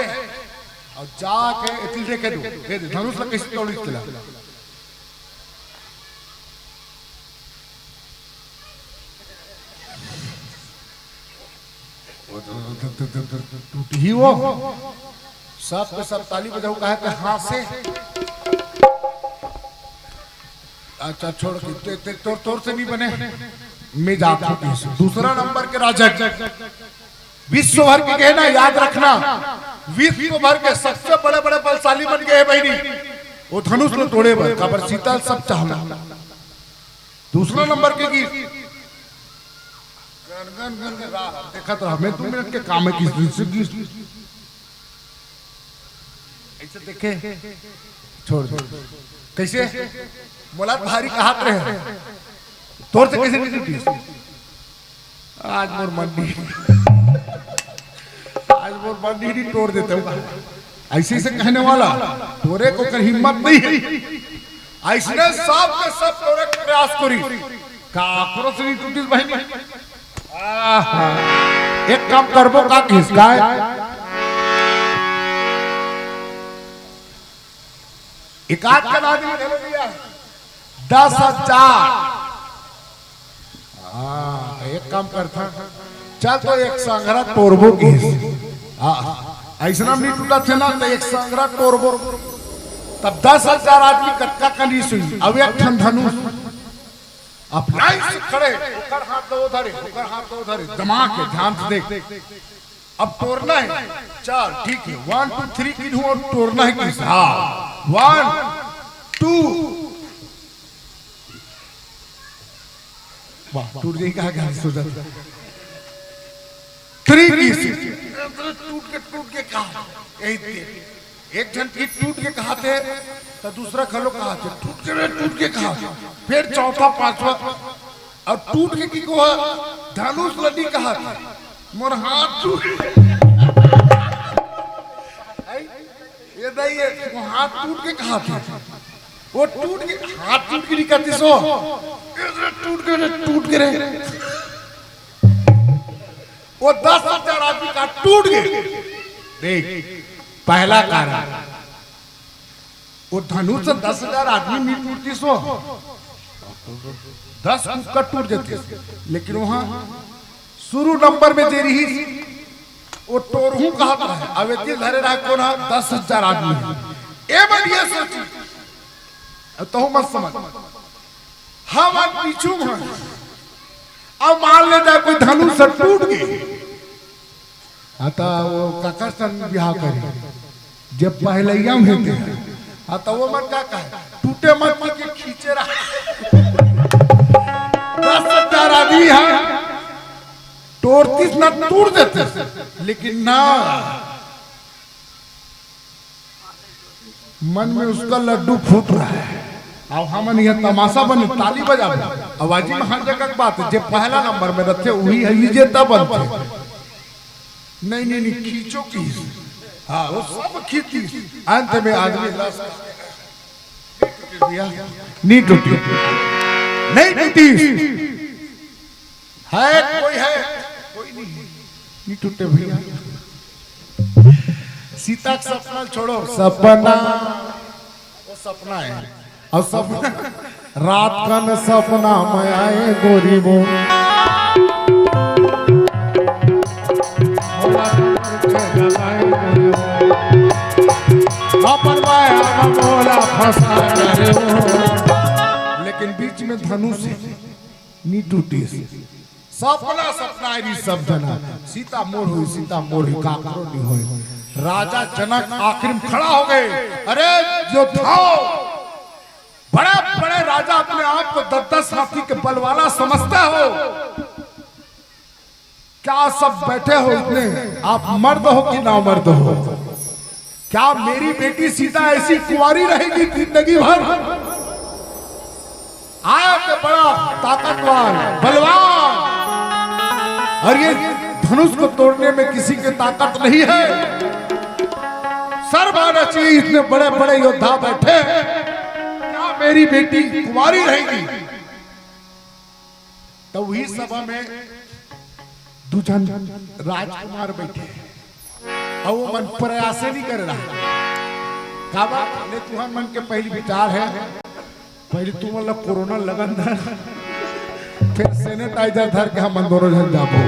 और जाके एतिल देखे दो धनुष लग कैसे तोड़ चला टूटी वो सब के सब ताली बजाऊ कहा कि हाथ से अच्छा छोड़ के तोर से नहीं बने मैं जाता हूं दूसरा नंबर के राजा विश्व भर के कहना याद रखना विश्व भर के सबसे बड़े बड़े बलशाली बन गए बहनी वो धनुष को तोड़े खबर सीता सब चाहना दूसरा नंबर के गीत देखा तो हमें 2 मिनट के काम है किस ऐसे देखे छोड़ कैसे मोला भारी कहात रहे तोर से कैसे नहीं टूटी आज मोर मंडी नहीं तोड़ देते हो ऐसे से कहने वाला तोरे को कर हिम्मत नहीं है ऐसने सब के सब तोरे प्रयास करी का आक्रोश नहीं टूटी बहनी एक काम करबो का किसका एक आध का आदमी ढेले दिया 10,000 एक काम करता चल तो एक संग्रह तोड़बो की ऐसा नहीं टूटा थे ना तो एक संग्रह तोड़बो तब 10,000 आदमी कटका कली सुई अब एक ठन धनुष अब लाइन से खड़े ऊपर हाथ दो उधर दिमाग के ध्यान से देख अब तोड़ना है चल ठीक है 1 2 3 किन्हू और तोड़ना है किस 1 2 वाह टूट गई कहा क्या सुधर 3 की टूट के कहा यही एक जन की टूट के कहा थे तो दूसरा खलो कहा थे टूट के कहा फिर चौथा पांचवा और टूट के की को धनुष लड़ी कहा था मोर हाथ टूट ये नहीं वो हाथ टूट के कहा था वो टूट के हाथ टूट के नहीं करती सो टूट के रहे वो 10,000 आदमी का टूट गए देख पहला कारण वो धनुष से 10,000 आदमी नहीं टूटती सो 10 कुकर टूट जाते लेकिन वहां शुरू नंबर में दे रही वो टोरहू कहा है अब इतने धरे रहा कौन 10,000 आदमी ए बढ़िया सोची तो मत समझ हम पीछू अब मान ले जाए कोई धनुष से टूट गई, आता वो काका सन ब्याह करे जब पहलैया में थे, आता वो मन का टूटे मत के खींचे रहा 10,000 आदमी है तोड़तीस ना तोड़ देते, लेकिन ना मन में उसका लड्डू फूट रहा है। अब हम यह तमाशा बने ताली बजा आवाजी में हर जगह बात है, जब पहला नंबर में रहते वही है विजेता बनते। नहीं नहीं नहीं खींचो की, हाँ वो सब खींची, अंत में आदमी नहीं टूटी, नहीं टूटी है, कोई नहीं टूटे भैया। सीता का सपना छोड़ो, सपना वो सपना है, और सपना रात का न सपना में आए गोरी वो लेकिन बीच में धनुष नी टूटी, सपना सपना सब जना सीता मोर हुई, सीता मोर हुई, काकरो नहीं हुई। राजा जनक आखिर में खड़ा हो गए, अरे जो था बड़े बड़े राजा अपने आप को 10-10 हाथी के बल वाला समझते हो क्या? सब बैठे हो इतने, आप मर्द हो कि ना मर्द हो? क्या मेरी बेटी सीता ऐसी कुंवारी रहेगी जिंदगी भर? आया के बड़ा ताकतवर बलवान, और ये धनुष को तोड़ने में किसी की ताकत नहीं है। सर्वमान्य चाहिए, इतने बड़े बड़े योद्धा बैठे, क्या मेरी बेटी कुंवारी रहेगी? तो वही सभा में दुजन राजकुमार बैठे, और वो मन प्रयास नहीं कर रहा। का बात ने तुम्हारे मन के पहली विचार है, पहले तुम मतलब कोरोना लगन धर, फिर सैनिटाइजर धर के हम दोनों जन जाबो।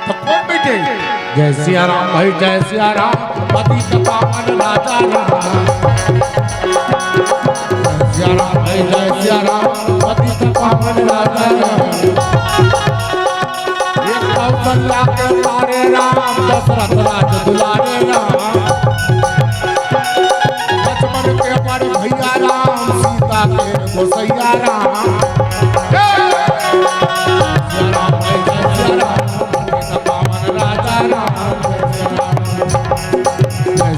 तो कौन बैठे? जय सिया राम भाई, जय सिया राम, पति का पावन राजा राम। जय सिया राम भाई, जय सिया राम, पति का पावन राजा राम। कौशल्या के तारे राम, दशरथ राज दुलारे राम। लक्ष्मण के बड़े भैया राम, सीता के गोसैया राम। जय राम जय जय राम, का पावन राजा राम।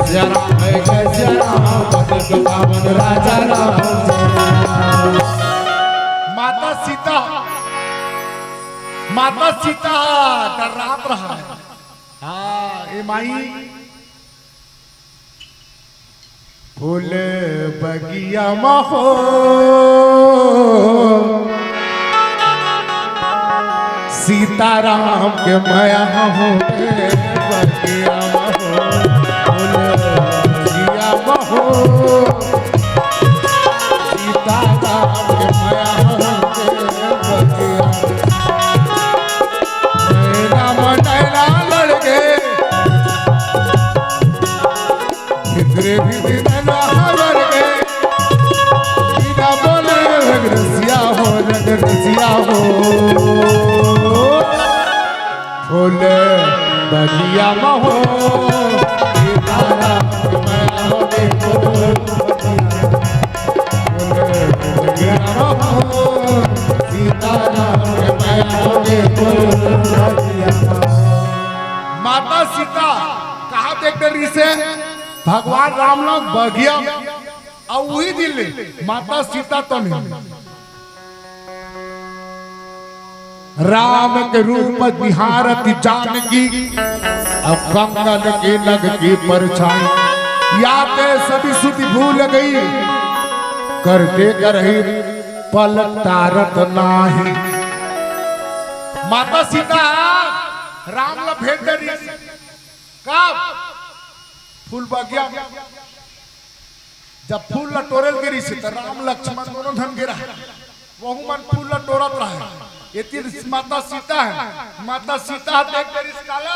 जय राम जय राम, का पावन राजा राम। माता सीता डरात रहा है। हाँ ए माई, फूल बगिया महो सीताराम के माया हो, बगिया महो फूल बगिया महो सीताराम के माया हो, बगिया फूल बगिया महो सीताराम के माया हो, सीताराम के माया हो। माता सीता कहा देख रही से भगवान राम लोग बगिया, और वही दिल माता सीता तो नहीं, राम के रूप बिहारती जानकी, अब कंगन की लग की परछाई। याद सभी सुधि भूल गई, करते करही पल तारत नाही। माता सीता राम ला भेंट करी कब? फूल बगिया, जब फूल ला तोड़ल गिरी से, तो राम लक्ष्मण दोनों धन गिरा, वहु मन फूल ला तोड़त रहा। ये तीर माता सीता है, माता सीता देख कर इस काला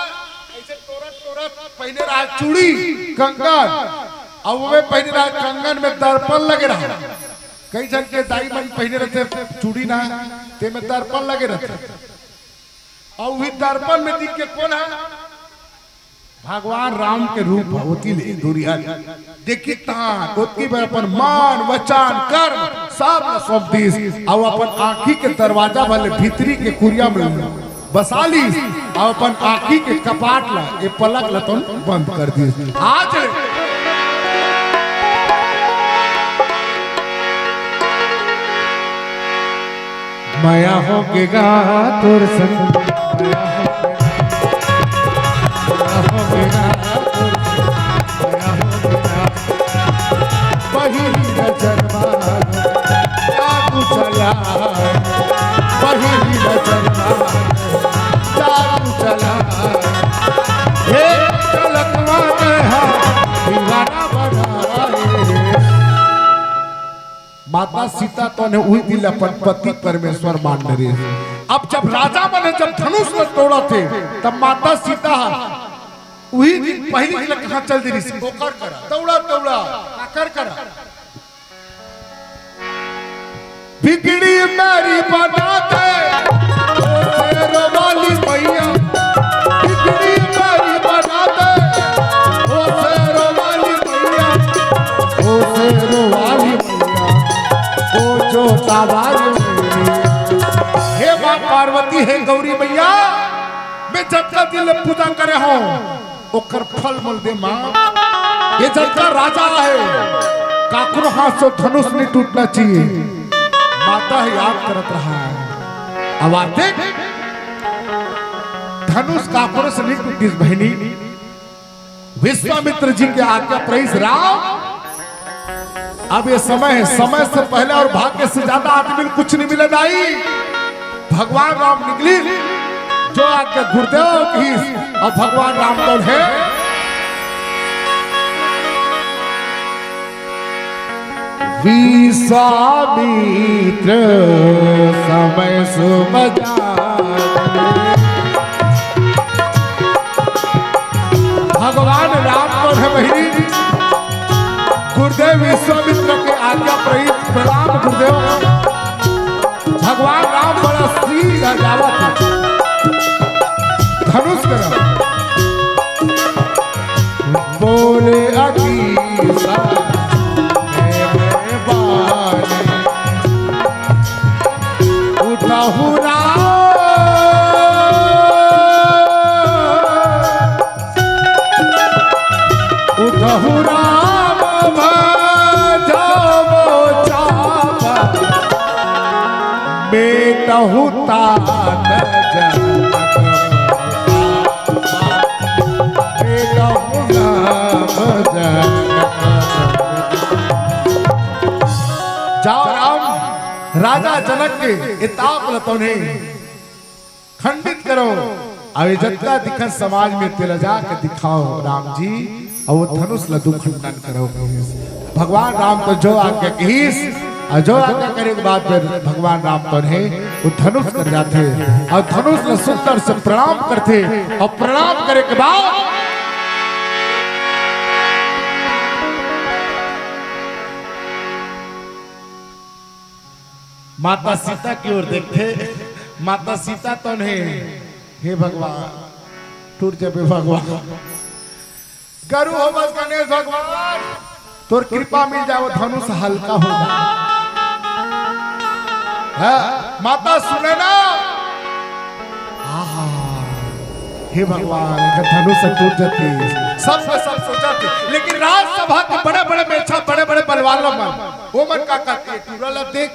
ऐसे तोड़त तोड़त पहने रहा चूड़ी कंगन, और वो पहने रहा कंगन में दर्पण लगे रहा। कई जन के दाई मन पहने रहते चूड़ी ना, ते में दर्पण लगे रहते और वही दर्पण में दिख के कौन है? भगवान राम के रूप होती ले दुरिया देखी तान होती में अपन मान वचन कर्म सब सब दिस और अपन आँखी के दरवाजा वाले भीतरी के कुरिया में बसाली और अपन आँखी के कपाट ला ये पलक ला तो बंद कर दी। आज माया हो के गा तोर संग पहिली नजर जादू चला पहिली नजर जादू चला हे चलकवा दीवाना बनाए। माता सीता तो ने वही दिल अपन पति परमेश्वर मान रही। अब जब राजा बने जब धनुष में तोड़ा थे तब माता सीता वही दिन पहली दिन कहाँ चल दी रही पोकर करा तौड़ा तौड़ा कर करा बिगड़ी मेरी बना दे शेरो वाली मैया बिगड़ी मेरी बना दे ओ शेरो वाली मैया ओ शेरो वाली मैया ओ जोता वाली मैया। हे मां पार्वती है गौरी मैया मैं जब दिल पूजा करे हूँ ओकर फल मल दे मां। ये जनता राजा है काकुर हाथ से धनुष नहीं टूटना चाहिए। माता है याद करत रहा है अब आते धनुष काकुर से नहीं टूटी बहनी। विश्वामित्र जी के आज्ञा प्रईस राम अब ये समय है समय से पहले और भाग्य से ज्यादा आदमी कुछ नहीं मिले नहीं। भगवान राम निकली जो आज्ञा गुरुदेव की और भगवान राम तो है विश्वामित्र समय सुमजा भगवान राम को है बहिनी गुरुदेव विश्वामित्र के आज्ञा प्रणाम गुरुदेव। भगवान राम बड़ा सीधा जावा था धनुष करा बोले अकीसा उठहुरा उठहुरा बेटहुता जाओ राम राजा जनक के इताप लतौने खंडित करो अब जनता दिखन समाज में तिलजा के दिखाओ राम जी और वो धनुष लदू खंडन करो। भगवान राम तो जो आज्ञा कहीस और जो आज्ञा करे के बाद फिर भगवान राम तो नहीं वो धनुष कर जाते और धनुष ल सुंदर से प्रणाम करते और प्रणाम करे के बाद माता सीता की ओर देखते। माता सीता तो नहीं हे भगवान टूट जाए भगवान गरु हो बस गणेश भगवान तोर कृपा मिल जाए वो धनुष हल्का हो जाए। माता सुने ना हे भगवान धनुष टूट जाती सब सोचा थे लेकिन राज्यसभा के बड़े बड़े मेछा बड़े बड़े बलवान वो मन का करते टूरल देख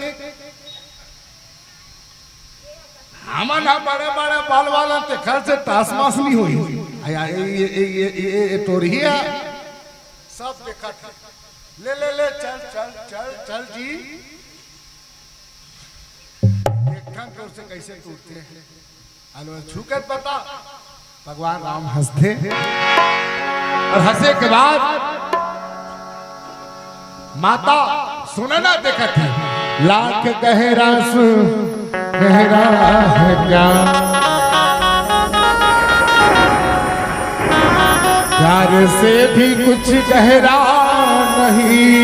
हमार ना बड़े बड़े बाल वाला ते घर से टासमास नहीं हुई ये तोरी है सब देखा था ले ले ले चल चल चल चल जी देखन के उसे कैसे टूटते हैं अलवा छूकर पता भगवान राम हंसते और हंसे के बाद माता सुने ना देखा थी लाख गहरा गहरा है क्या प्यार से भी कुछ गहरा नहीं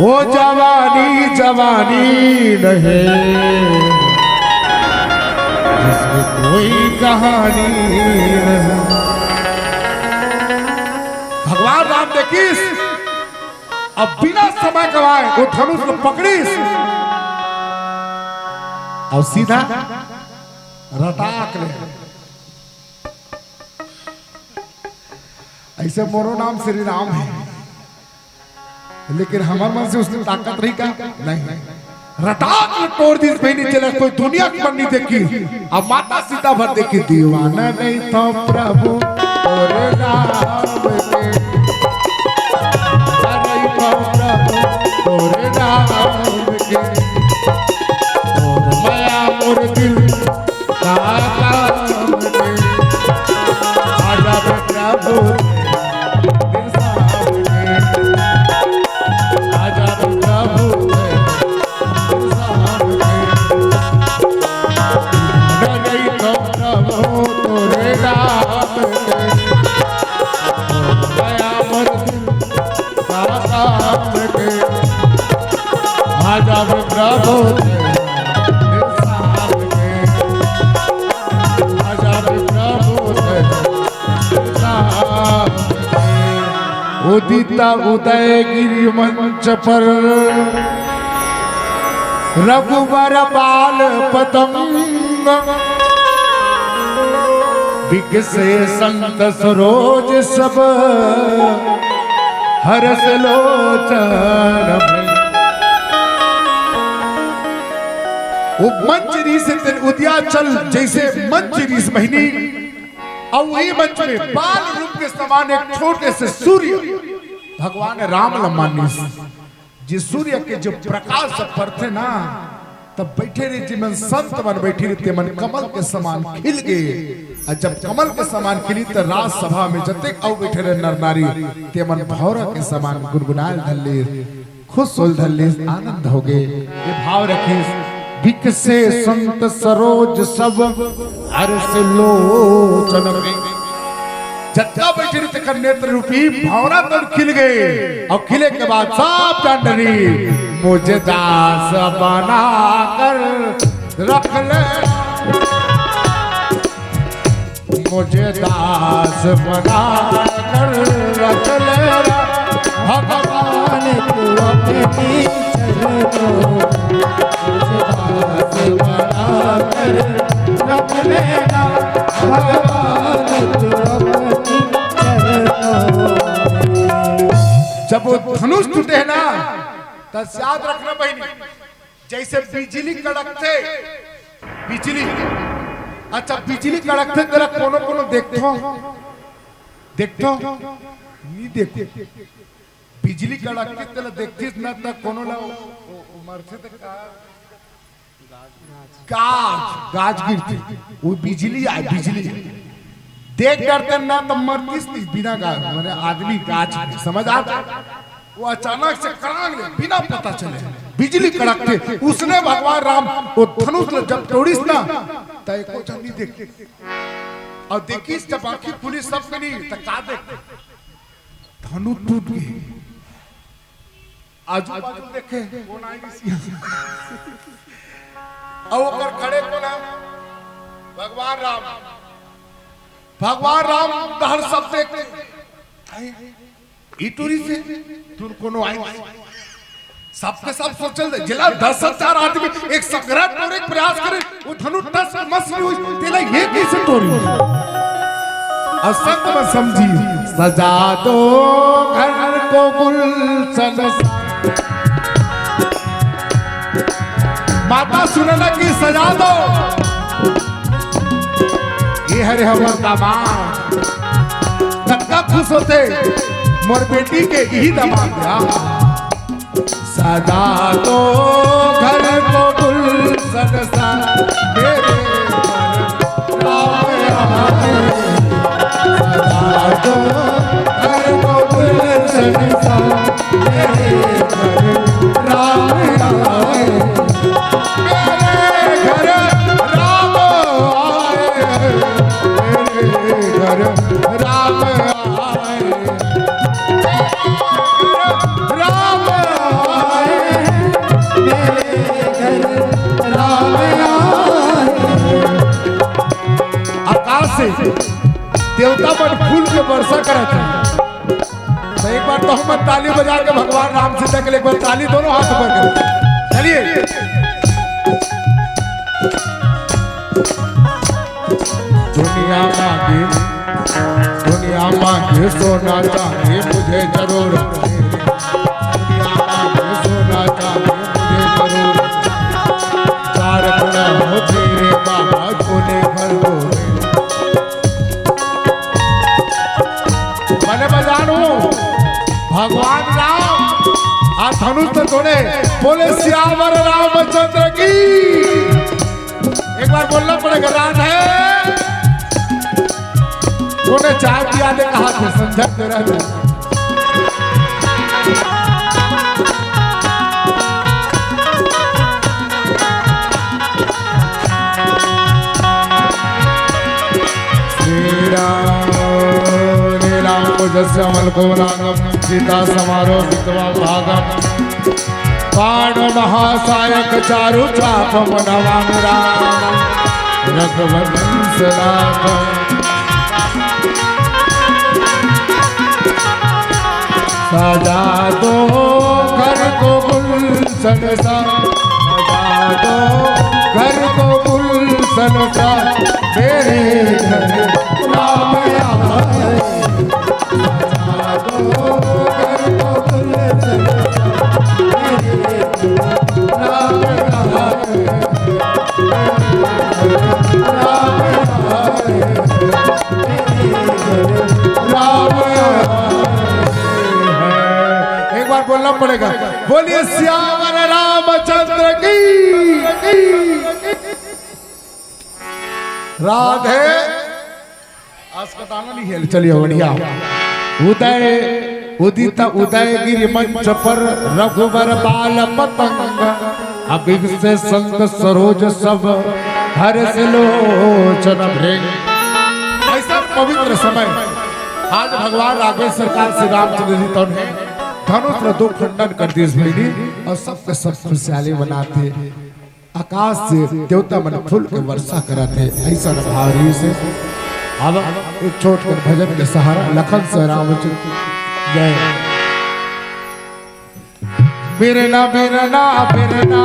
वो जवानी जवानी नहीं जिसमें कोई कहानी नहीं। भगवान राम देखिस अब बिना समय गवाए वो धनुष को पकड़ीस और सीधा रटाक ले। ऐसे मोरो नाम श्री राम है, लेकिन हमारे मन से उसने ताकत रही का नहीं। रटाक ने तोड़ दी बहनी चला कोई दुनिया की बनी देखी। अब माता सीता भर देखी दीवाना नहीं तो प्रभु और राम के नहीं तो प्रभु और राम के और माया मोर दिल का काम के आजा प्रभु प्रभु उदिता उदयगिरी मंच पर रघुवर बाल पतंग विकसे संत सरोज सब हरस लोचन। वो मंचरी से उदयाचल जैसे मंचरी बहनी और वही मंच में बाल रूप के समान एक छोटे से सूर्य भगवान राम लम्बानी जिस सूर्य के जो प्रकाश सब पर थे ना तब बैठे रहे जिमन संत मन बैठी रहते मन कमल के समान खिल गए। और जब कमल के समान खिली तो राज सभा में जते औ बैठे रहे नर नारी ते मन भौरा के समान गुनगुनाए धल्ले खुश होल धल्ले आनंद हो गए। ये भाव रखे विकसे संत सरोज सब हर्ष लोचन। जत्ता बैठे रहते कर नेत्र रूपी भावना तर खिल गए और खिले के बाद सब जान डरी मुझे दास बना कर रख ले मुझे दास बना कर रख ले भगवान तू अपनी चरणों मुझे दास बना कर रख लेना भगवान तू अपनी चरणों। जब वो धनुष टूटे ना तब याद रखना बहनी जैसे बिजली कड़कते बिजली अच्छा बिजली कड़कते तेरा कोनो कोनो देखो देखो नहीं देखो बिजली कड़कते तेरा देखतीस ना तक कोनो ला मरते तक गाज गाज गिरती वो बिजली आई बिजली देख डरते ना तब मरतीस नहीं बिना गाज मैंने आदमी गाज समझ आता वो अचानक से करांग ले बिना पता चले बिजली कड़कते उसने भगवान राम वो धनुष जब तोड़ीस ना तय को नहीं देख और देखीस जब आंखी खुली सब नहीं तो का देख धनुष टूट गई आज देखे कौन आई और ऊपर खड़े कौन है भगवान राम दहर सब देखते इटूरी से तुम कोनो आई सबके सब सोचल जिला 10,000 आदमी एक संग्रह तोड़े प्रयास करे वो धनु टस मस में हुई तेला ये कैसे तोड़ी असंग में समझी सजा दो घर को गुलशन माता सुनना की सजा दो ये हरे हमर दामाद तक्का खुश होते मोर बेटी के यही दामाद सदा तो घर को गुलशन सा मेरे सदा तो घर को गुलशन सा मेरे राम आए मेरे घर राम आए मेरे घर राम आए राम से देवता पर फूल के वर्षा करे थे। तो एक बार तो हम ताली बजा के भगवान राम सीता के लिए एक बार ताली दोनों हाथ पर करें। चलिए दुनिया मांगे सोना चांदी मुझे जरूर, दुनिया मांगे सोना चांदी मुझे जरूर, चार गुना हो तेरे बाबा झोले भर दो। मैंने बजानू भगवान राम आ धनुष तो तोड़े, बोले सियावर रामचंद्र की। एक बार बोलना पड़ेगा राधे। उन्हें चाय पिया दे कहा थे, समझते रहते। श्री राम जस्यमल को रागम सीता समारोह विधवा भागम बाण महासायक चारु चापम नवाम राम रघुवंश राघव। सजा दो घर को गुलशन सा, सजा दो घर को गुलशन सा, मेरे घर राम आए। सजा दो घर को गुलशन सा, मेरे घर राम आए। राम आए, राम आए। बोलना पड़ेगा, बोलिए सियावर रामचंद्र की। राधे अस्पताल नहीं है। चलिए बढ़िया। उदय उदित उदयगिरि मंच पर रघुवर बाल पतंग, अभिग से संत सरोज सब हर्ष लोचन भृंग। ऐसा पवित्र समय आज भगवान राघवेश्वर सरकार श्री रामचंद्र जी तो है धनुष ने दो खंडन कर दिए भैनी और सबके सब खुशहाली बनाते। आकाश से देवता मन फूल के वर्षा कराते। ऐसा भावरी से अब एक छोट कर भजन के सहारा लखन से रामचंद्र जय। बिरना बिरना बिरना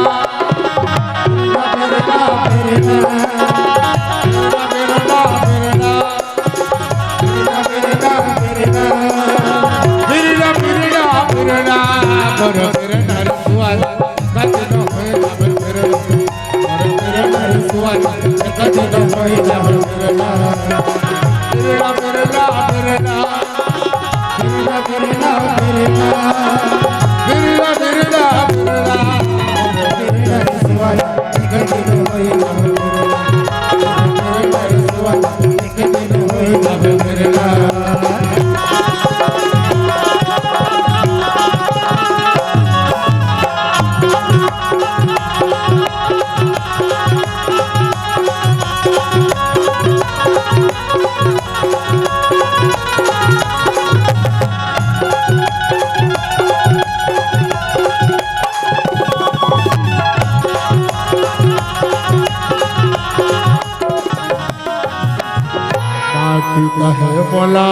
कहे बोला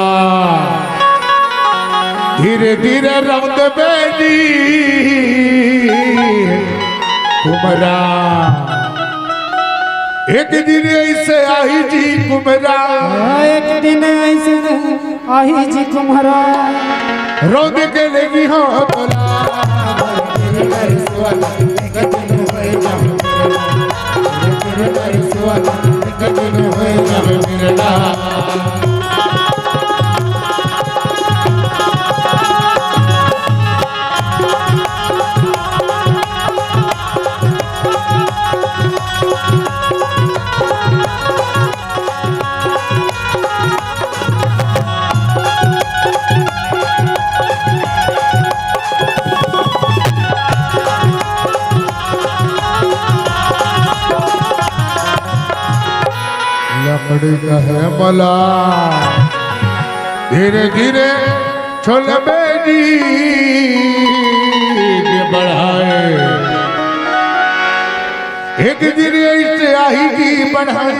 धीरे धीरे रंग बेनी कुमरा, एक दिन ऐसे आई जी कुमरा, एक दिन ऐसे आई जी कुम्हारा, रोद के लेगी हो बोला लकड़ी कहे मला धीरे धीरे छोल बेनी के बढ़ाए, एक दिन ऐसे आई जी बढ़ाई,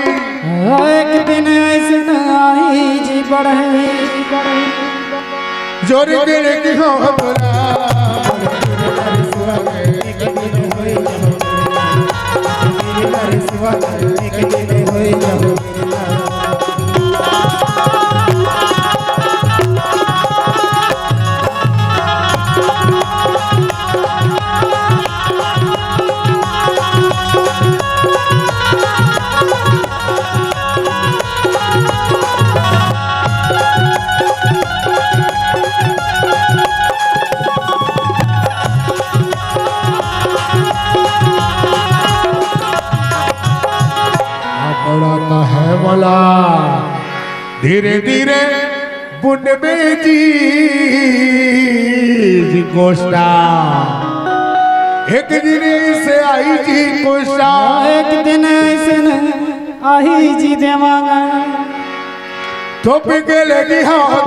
एक दिन ऐसे न आई जी बढ़े जोरी तेरे की हो बोला है वाला धीरे धीरे बुन में जी कोष्टा, एक दिन से आई जी कोष्टा, एक दिन ऐसे न आई जी देवांगा तो पिघल लगी हाथ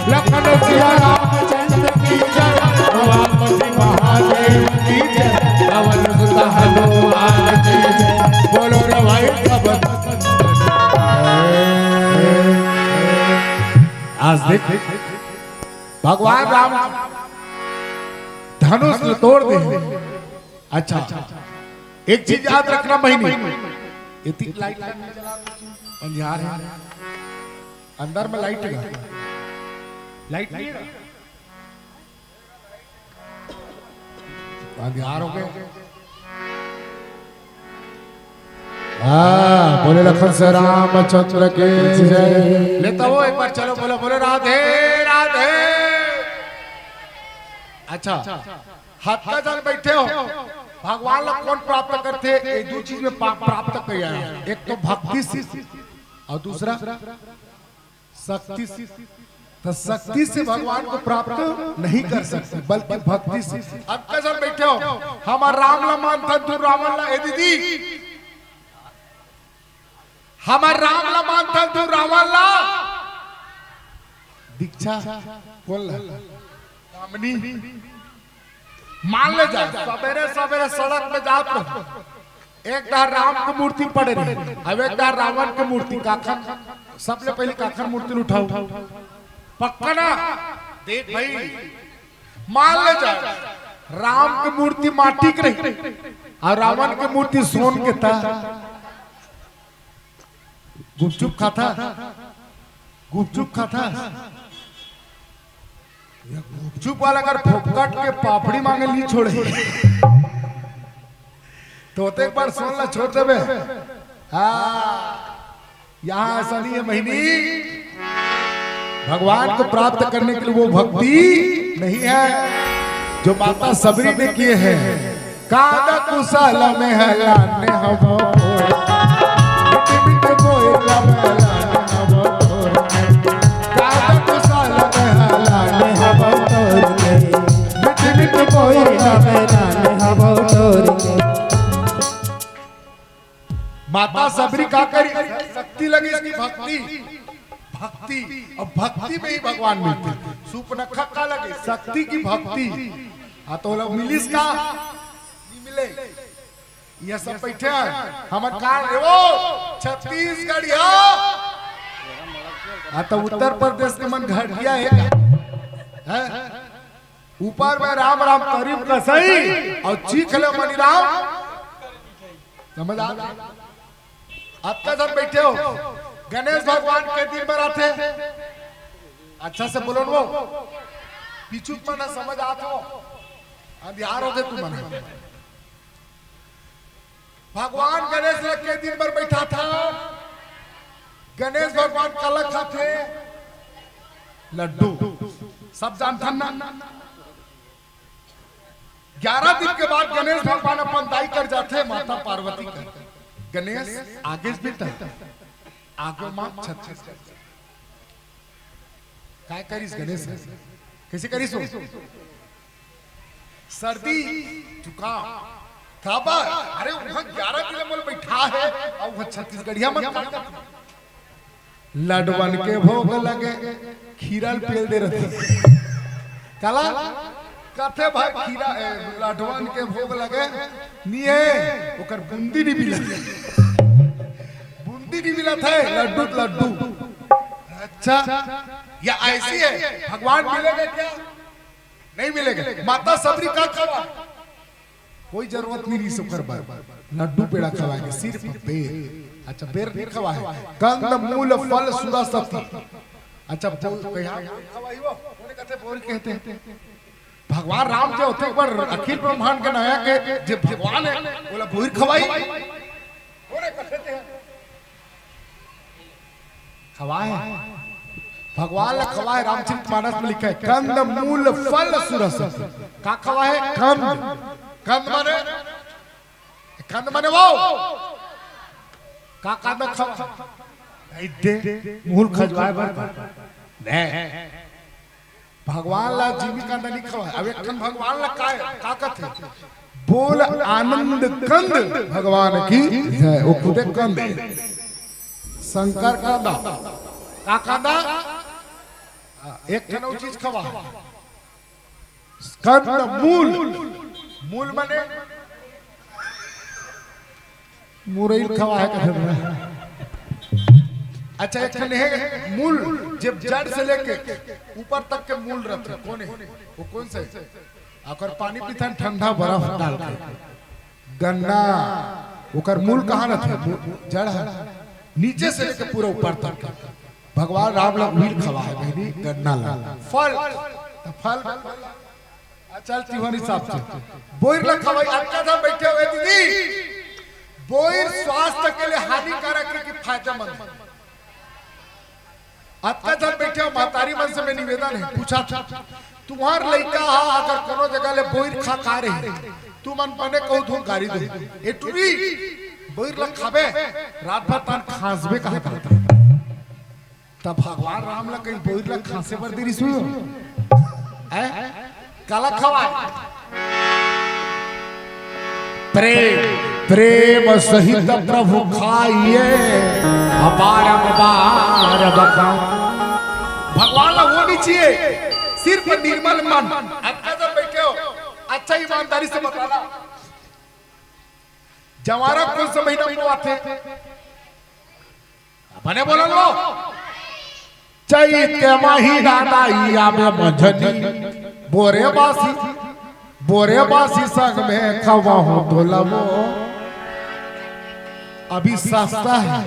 लखन सिया रामचंद्र की जय, वापसी महादेव की जय, पवन सुत हनुमान की जय, बोलो रे भाई सब। आज देख भगवान राम धनुष तोड़ दे। अच्छा एक चीज याद रखना बहनी, इतनी लाइट अंधियार है, अंदर में लाइट है, लाइट नहीं है, अंधियार हो गए। हाँ बोले लखन से रामचंद्र के जय। लेता वो एक बार चलो बोलो बोले राधे राधे। अच्छा हाथ का जल बैठे हो, भगवान लोग कौन प्राप्त करते हैं? एक दो चीज में प्राप्त किया है, एक तो भक्ति से और दूसरा शक्ति से। तो शक्ति से भगवान को प्राप्त नहीं कर सकते, बल्कि भक्ति से। अब कैसे बैठे हो, हमारा राम लमान था तू रावण ला, ए दीदी हमारा राम लमान था तू रावण ला, दीक्षा बोल कामनी मान ले जा। सवेरे सवेरे सड़क पे जात रहो, एक बार राम की मूर्ति पड़े रहे, अब एक बार रावण की मूर्ति, काखन सबसे पहले काखन मूर्ति उठाओ, पक्का ना देख भाई, मान ले जा। राम की मूर्ति माटी की रही और रावण की मूर्ति सोन के था। गुपचुप खाता, गुपचुप खाता, गुपचुप वाला अगर फोकट के पापड़ी मांगे नहीं छोड़े तो एक बार सुन ला, छोड़ देवे। हाँ यहाँ ऐसा नहीं है बहनी, भगवान को प्राप्त करने के लिए वो भक्ति नहीं है जो माता सबरी ने किए हैं। कादा कुशल में है लाने हवो, मिट बोला में लाने हवो, कादा कुशल में है लाने हवो, मिट बोला में लाने हवो। माता सबरी का करी, शक्ति लगी इसकी भक्ति, भक्ति और भक्ति में ही भगवान मिलते। सुपनखा का लगे शक्ति की भक्ति, हाँ तो लोग मिलिस का मिले। ये सब बैठे हमारे कार वो छत्तीसगढ़, हाँ तो उत्तर प्रदेश के मन घटिया है, ऊपर में राम राम तारीफ का सही और चीख ले मनी राम, समझ आ गया? अब तक सब बैठे हो, गणेश भगवान के दिन पर आते, अच्छा से बोलो वो पीछू पर ना समझ आते हो, अंधियार हो गए तुम मना। भगवान गणेश के दिन पर बैठा था, गणेश भगवान कलक खाते लड्डू, सब जानता ना। 11 दिन के बाद गणेश भगवान अपन दाई कर जाते माता पार्वती का। गणेश आगे बेटा आगे मां छत्तीस काय करीस गणेश कैसे करीस हो? सर्दी जुकाम थाबा अरे वहां 11 किलो मोल बैठा है और वहां छत्तीसगढ़िया मत लडवन के भोग लगे खीरा पेल दे रहे काला कथे भाई खीरा लडवन के भोग लगे निये ओकर बूंदी नहीं मिला था लड्डू लड्डू। अच्छा या ऐसी है भगवान मिलेगा क्या? नहीं मिलेगा। माता सबरी का खवा कोई जरूरत नहीं रही सुकर बार लड्डू पेड़ा खवाएंगे सिर्फ बेर। अच्छा बेर नहीं खवा है कंद मूल फल सुरा सती। अच्छा खवाई वो कोने कहते बोल कहते हैं भगवान राम के होते एक बार अखिल ब्रह्मांड के नया के जब भगवान है बोला भूर खवाई कोने कहते हैं खवाए भगवान ने खवाए। रामचरितमानस में लिखा है कंद मूल फल सुरस का खवाए कंद कंद माने वो का कंद खवा दे मूल खजवाए बर ने भगवान ला जीवी कंद नहीं खवाए। अब एक खन भगवान ला का कहते बोल आनंद कंद भगवान की जय। वो खुदे कंद शंकर का दा काका एक खनौ चीज खवा कंद मूल मूल माने मुरई खवा है कहते। अच्छा एक खन है मूल जब जड़ से लेके ऊपर तक के मूल रहते कौन है वो कौन से अगर पानी पीता ठंडा बर्फ डाल के गन्ना ओकर मूल कहां रहते जड़ है नीचे से लेके पूरा ऊपर तक। भगवान राम ला मील खवा है बहनी गन्ना ला फल फल चल तिवारी साहब से बोर ला खवाई। अच्छा था बैठे हुए दीदी बोर स्वास्थ्य के लिए हानिकारक है कि फायदेमंद? अच्छा था बैठे हो मातारी मन से मैं निवेदन है पूछा था तुम्हार लड़का अगर कोनो जगह ले बोर खा रहे तू मन बने कहू तू गाड़ी दे एटुरी बोर ला खाबे रात भर तान खांसबे कहा करता तब भगवान राम ला कहीं बोर ला खांसे पर देरी सुयो है काला खवा प्रेम प्रेम सहित प्रभु खाइए बारंबार बका। भगवान ला वो नहीं चाहिए सिर्फ निर्मल मन। अच्छा जब बैठे हो अच्छा ईमानदारी से बताना जवारा कौन से महीना में आते बने बोला लो चैत के महीना दाइया में मझनी बोरे बासी संग में खवा हो तोलबो अभी सस्ता है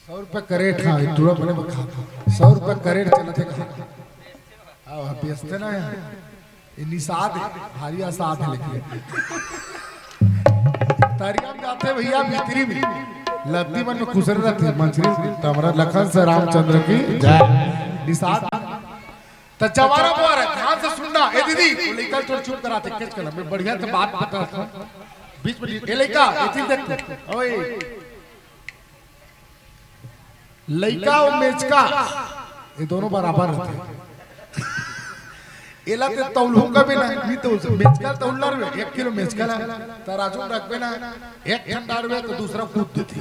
100 रुपए करेट हाँ तुरंत मैंने बखा 100 रुपए करेट चलते कहा बेचते ना ये निषाद हारिया साथ है लिखिए तारिया में जाते भैया भीतरी में लद्दी मन में खुसर रहते मंचरी तमरा लखन से रामचंद्र की जय निषाद तो जवारा बोल रहा ध्यान से सुनना ए दीदी लेकर चोर चुप कराते किस कलम में बढ़िया से बात बता बीच में ए लड़का ये चीज देख ओए लड़का और मेचका ये दोनों बराबर रहते हैं एला ते तौल होगा भी ना नहीं तो मेचका तौलर में 1 किलो मेचका ला तराजू रख पे ना एक ठंडार में तो दूसरा कूद देती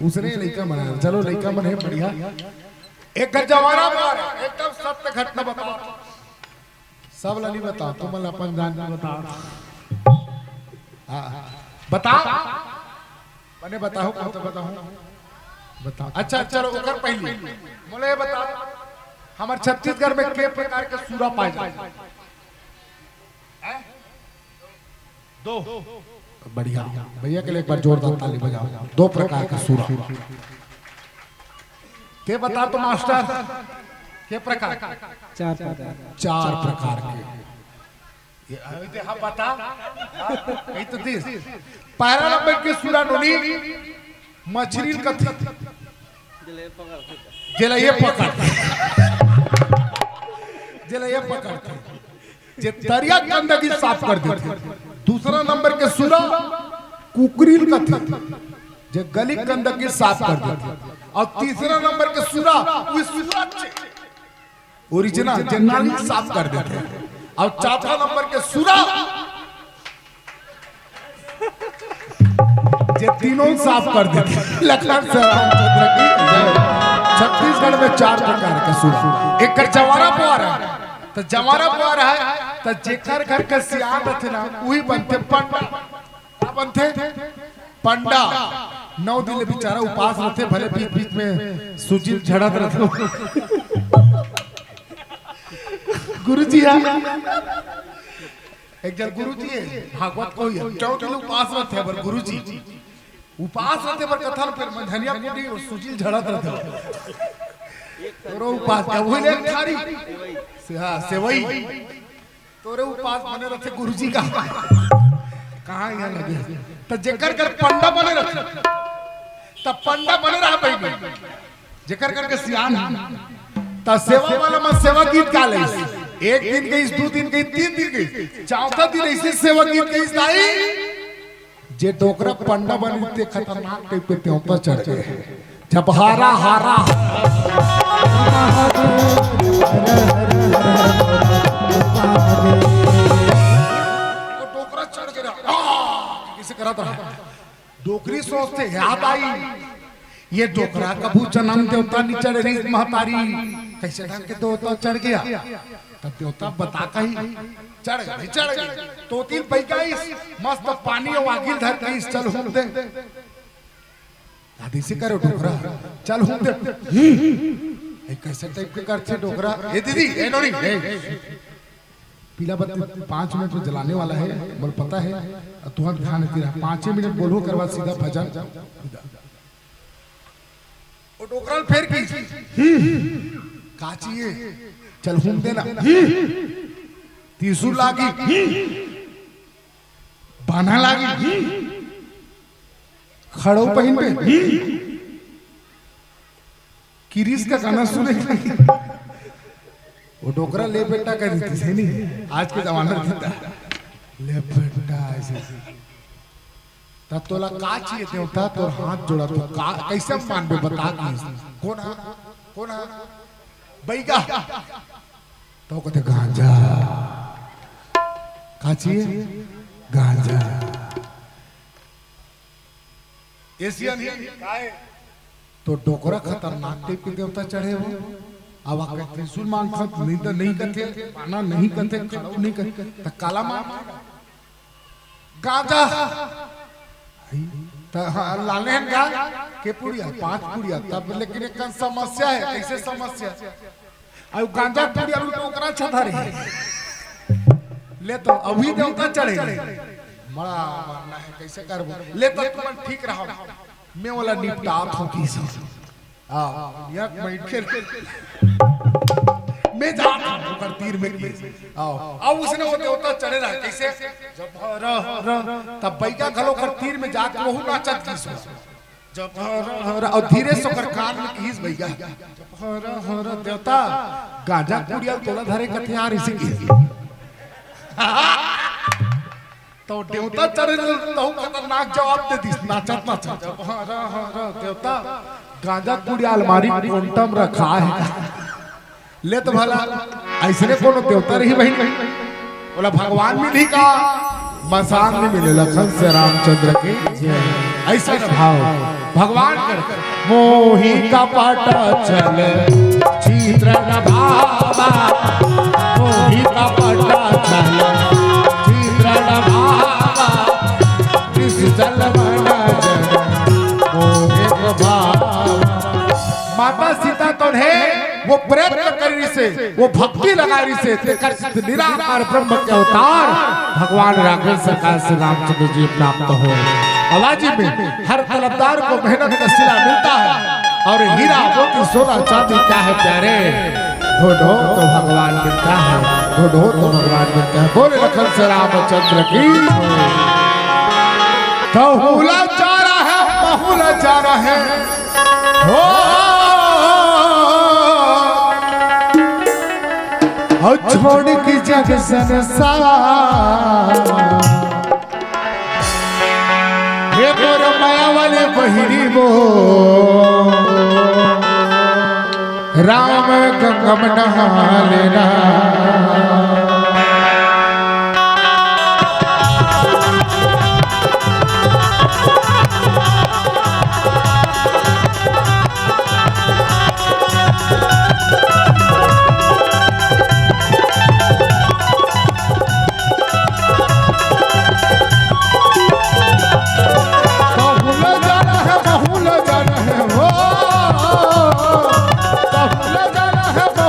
उसने लड़का मना चलो लड़का मन है बढ़िया एक जवारा मार एकदम सत्य घटना बता सब ला नहीं बता तुम अपन जान बता बता मैंने बताओ कौन तो बताऊं बता। अच्छा चलो ओकर पहले बोले बता हमारे छत्तीसगढ़ में के प्रकार के सूरा पाए जाते हैं? 2 बढ़िया भैया के लिए एक बार जोरदार ताली बजाओ। 2 प्रकार का सूरा के बता तो मास्टर के प्रकार 4 प्रकार 4 प्रकार के ये हाँ बता यही तो पहला नंबर के सूरा नोनी मछली कथी जलाइए पकड़ जे दरिया गंदगी साफ कर देते। दूसरा नंबर के सुरा कुकरील का थे जे गली गंदगी साफ कर देते। और तीसरा नंबर के सुरा ओरिजिनल जे नाली साफ कर देते। और चौथा नंबर के सुरा जे तीनों साफ कर देते। लखन से रामचंद्र की छत्तीसगढ़ में 4 प्रकार के सुरा। एक जवारा पुआर है तो जवारा पुआर है तो जेकर घर के सियान रहते ना वही बनते पंडा। क्या बनते पंडा। 9 दिन बेचारा उपास रहते भले बीच बीच में सूजी झड़त रहते। गुरुजी एक जन गुरुजी भागवत को 14 दिन उपास रहते पर गुरुजी उपास रहते पर कथन फिर धनिया पूरी और सूजी झड़त रहते। तोरो उपास क्या वही ले थारी हां सेवई तोरे उपास बने रहते गुरुजी का कहां यहां लगे तो जेकर कर पंडा बने रहते तब पंडा बने रहा भाई जेकर कर के सियान त सेवा वाला में सेवा गीत गा ले। एक दिन के 2 दिन के 3 दिन के चौथा दिन ऐसे सेवा गीत के दाई जे डोकरा पंडा बनते खतरनाक टाइप के त्यों चढ़ गए। जब हारा हारा डोकरा चढ़ गया किसे करा था डोकरी सोचते याद आई ये डोकरा कबू जन्म देवता नहीं चढ़ रही महतारी कैसे ढंग के देवता चढ़ गया। तब देवता बता कहीं चढ़ गए तो 3 पैका मस्त पानी और आगिल धर के चल हूं दे दादी से करो डोकरा चल हूं दे कैसे टाइप के करते डोकरा। ए दीदी ए नोनी पीला बत्ती 5 मिनट में जलाने वाला है बोल पता है तुहर ध्यान नहीं रहा 5 मिनट बोलो करवा सीधा भजन वो डोकरा फेर की काचिए चल हूं देना तीसू लागी बाना लागी खड़ो पहन पे किरीस का गाना सुने वो डोकरा ले बेटा कर देती है नहीं आज के जमाना देता ले बेटा ऐसे तब तोला का चाहिए देवता तो हाथ जोड़ा तो का कैसे मान बे बता कौन है बैगा तो कहते गांजा का चाहिए गांजा एशियन तो डोकरा खतरनाक टाइप के देवता चढ़े हो। अब आके त्रिशूल मांगता नहीं तो नहीं करते पाना नहीं करते खड़ो नहीं करते तो काला मार गांजा तो लाने का के पुड़िया 5 पुड़िया तब लेकिन एक समस्या है। कैसे समस्या अब गांजा पुड़िया डोकरा छथारे ले तो अभी देवता चढ़े बड़ा मारना है कैसे करबो ले तो तुम ठीक रहो मैं वाला निपटात हूं की एक मिनट के मैं जाता हूं कर तीर में की आओ अब उसने वो देवता चढ़े रहा कैसे जब तब बैका खलो कर तीर में जाके वहु नाचत की जब और धीरे से कर कान में खींच बैका जब देवता गांजा पुड़िया तोला धरे कथे यार इसी की तो देवता चढ़े तो खतरनाक जवाब दे दी नाचत नाचत देवता गांजा पुड़िया अलमारी कोंटम रखा है ले तो भला ऐसने कोनो देवता रही बहन बोला भगवान मिली का मसान में मिले लखन से रामचंद्र के ऐसा भाव भगवान कर मोही का पाटा चल चित्र भावा मोही का पाटा चल चित्र भावा इस जल माता सीता तो है वो प्रयत्न करी से वो भक्ति लगाई से निराकार ब्रह्म के अवतार भगवान राघव सरकार से रामचंद्र जी प्राप्त हो। आवाजी में हर तलबदार को मेहनत का सिला मिलता है और हीरा मोती सोना चांदी क्या है प्यारे ढूंढो तो भगवान मिलता है ढूंढो तो भगवान मिलता है। बोले लखन से रामचंद्र की तो हुला जा रहा है बहुला जा रहा है हो छोड़ की जग संसार हे मोर माया वाले बहिरी वो राम गंगम नहा लेना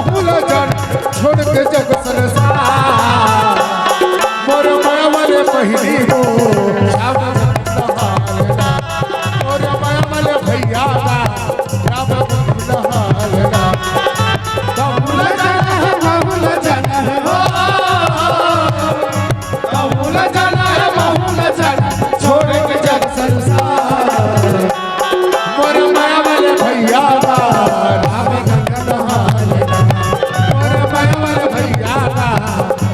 छोड़ के जग संसार मोर माया वाले बहिनी हो राम नहा लेना मोर माया वाले भैया राम नहा लेना बहुल जाना है बहुल जाना है बहुल जाना छोड़ के जग संसार मोर माया वाले भैया राम नहा लेना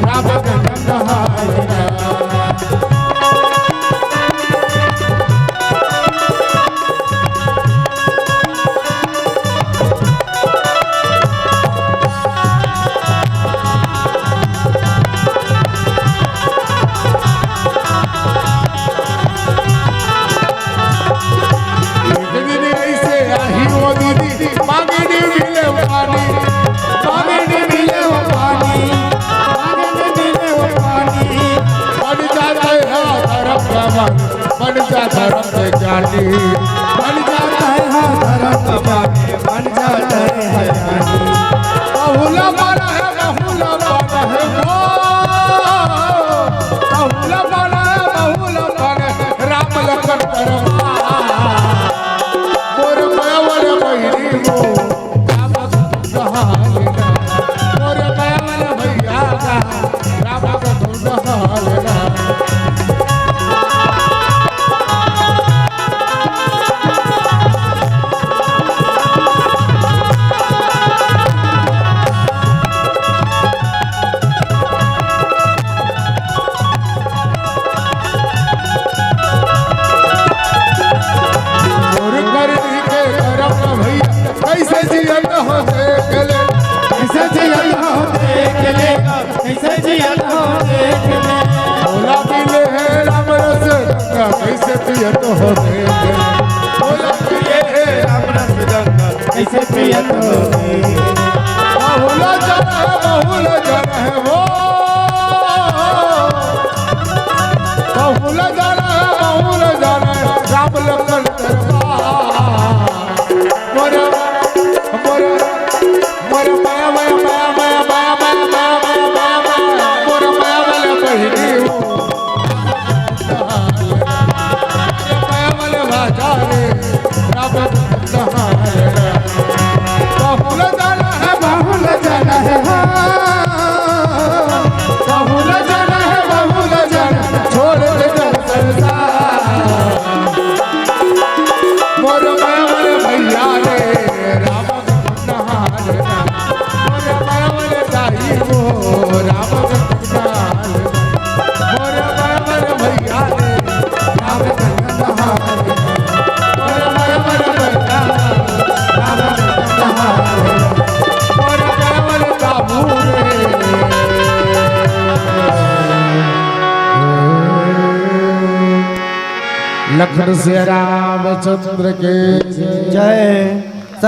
राम गंगम नहा लेना बन जा धर्म के ज्ञानी बन जाता है धर्म के बन जाता है ज्ञानी बहुला बना है बहुला बना है बहुला बना है बहुला बना है राम लखन दरबार मोर माया वाले बहिनी हो राम नहा लेना मोर माया वाले भैया राम नहा लेना कैसे जियल हो देख ले कैसे जियल हो देख ले कैसे जियल हो देख ले भोला मिले है राम रस गंगा कैसे पियत हो देख ले भोला मिले है राम रस गंगा कैसे पियत हो बहुला जन है वो बहुला जन है राम लखन दरबार मोर माया माया माया माया माया माया माया माया माया मोर माया वाले बहिनी हो माया वाले भाजा रे राम नहा लेना बहुल जाना है बहुल जाना है बहुल जाना है बहुल जाना छोड़ के जग संसार मोर माया वाले भैया रे राम नहा लेना मोर माया वाले दाई हो राम नहा लेना मोर माया वाले भैया रे राम नहा लेना मोर माया वाले भैया राम नहा लेना मोर माया वाले बाबू रे लखन से रामचंद्र के जय।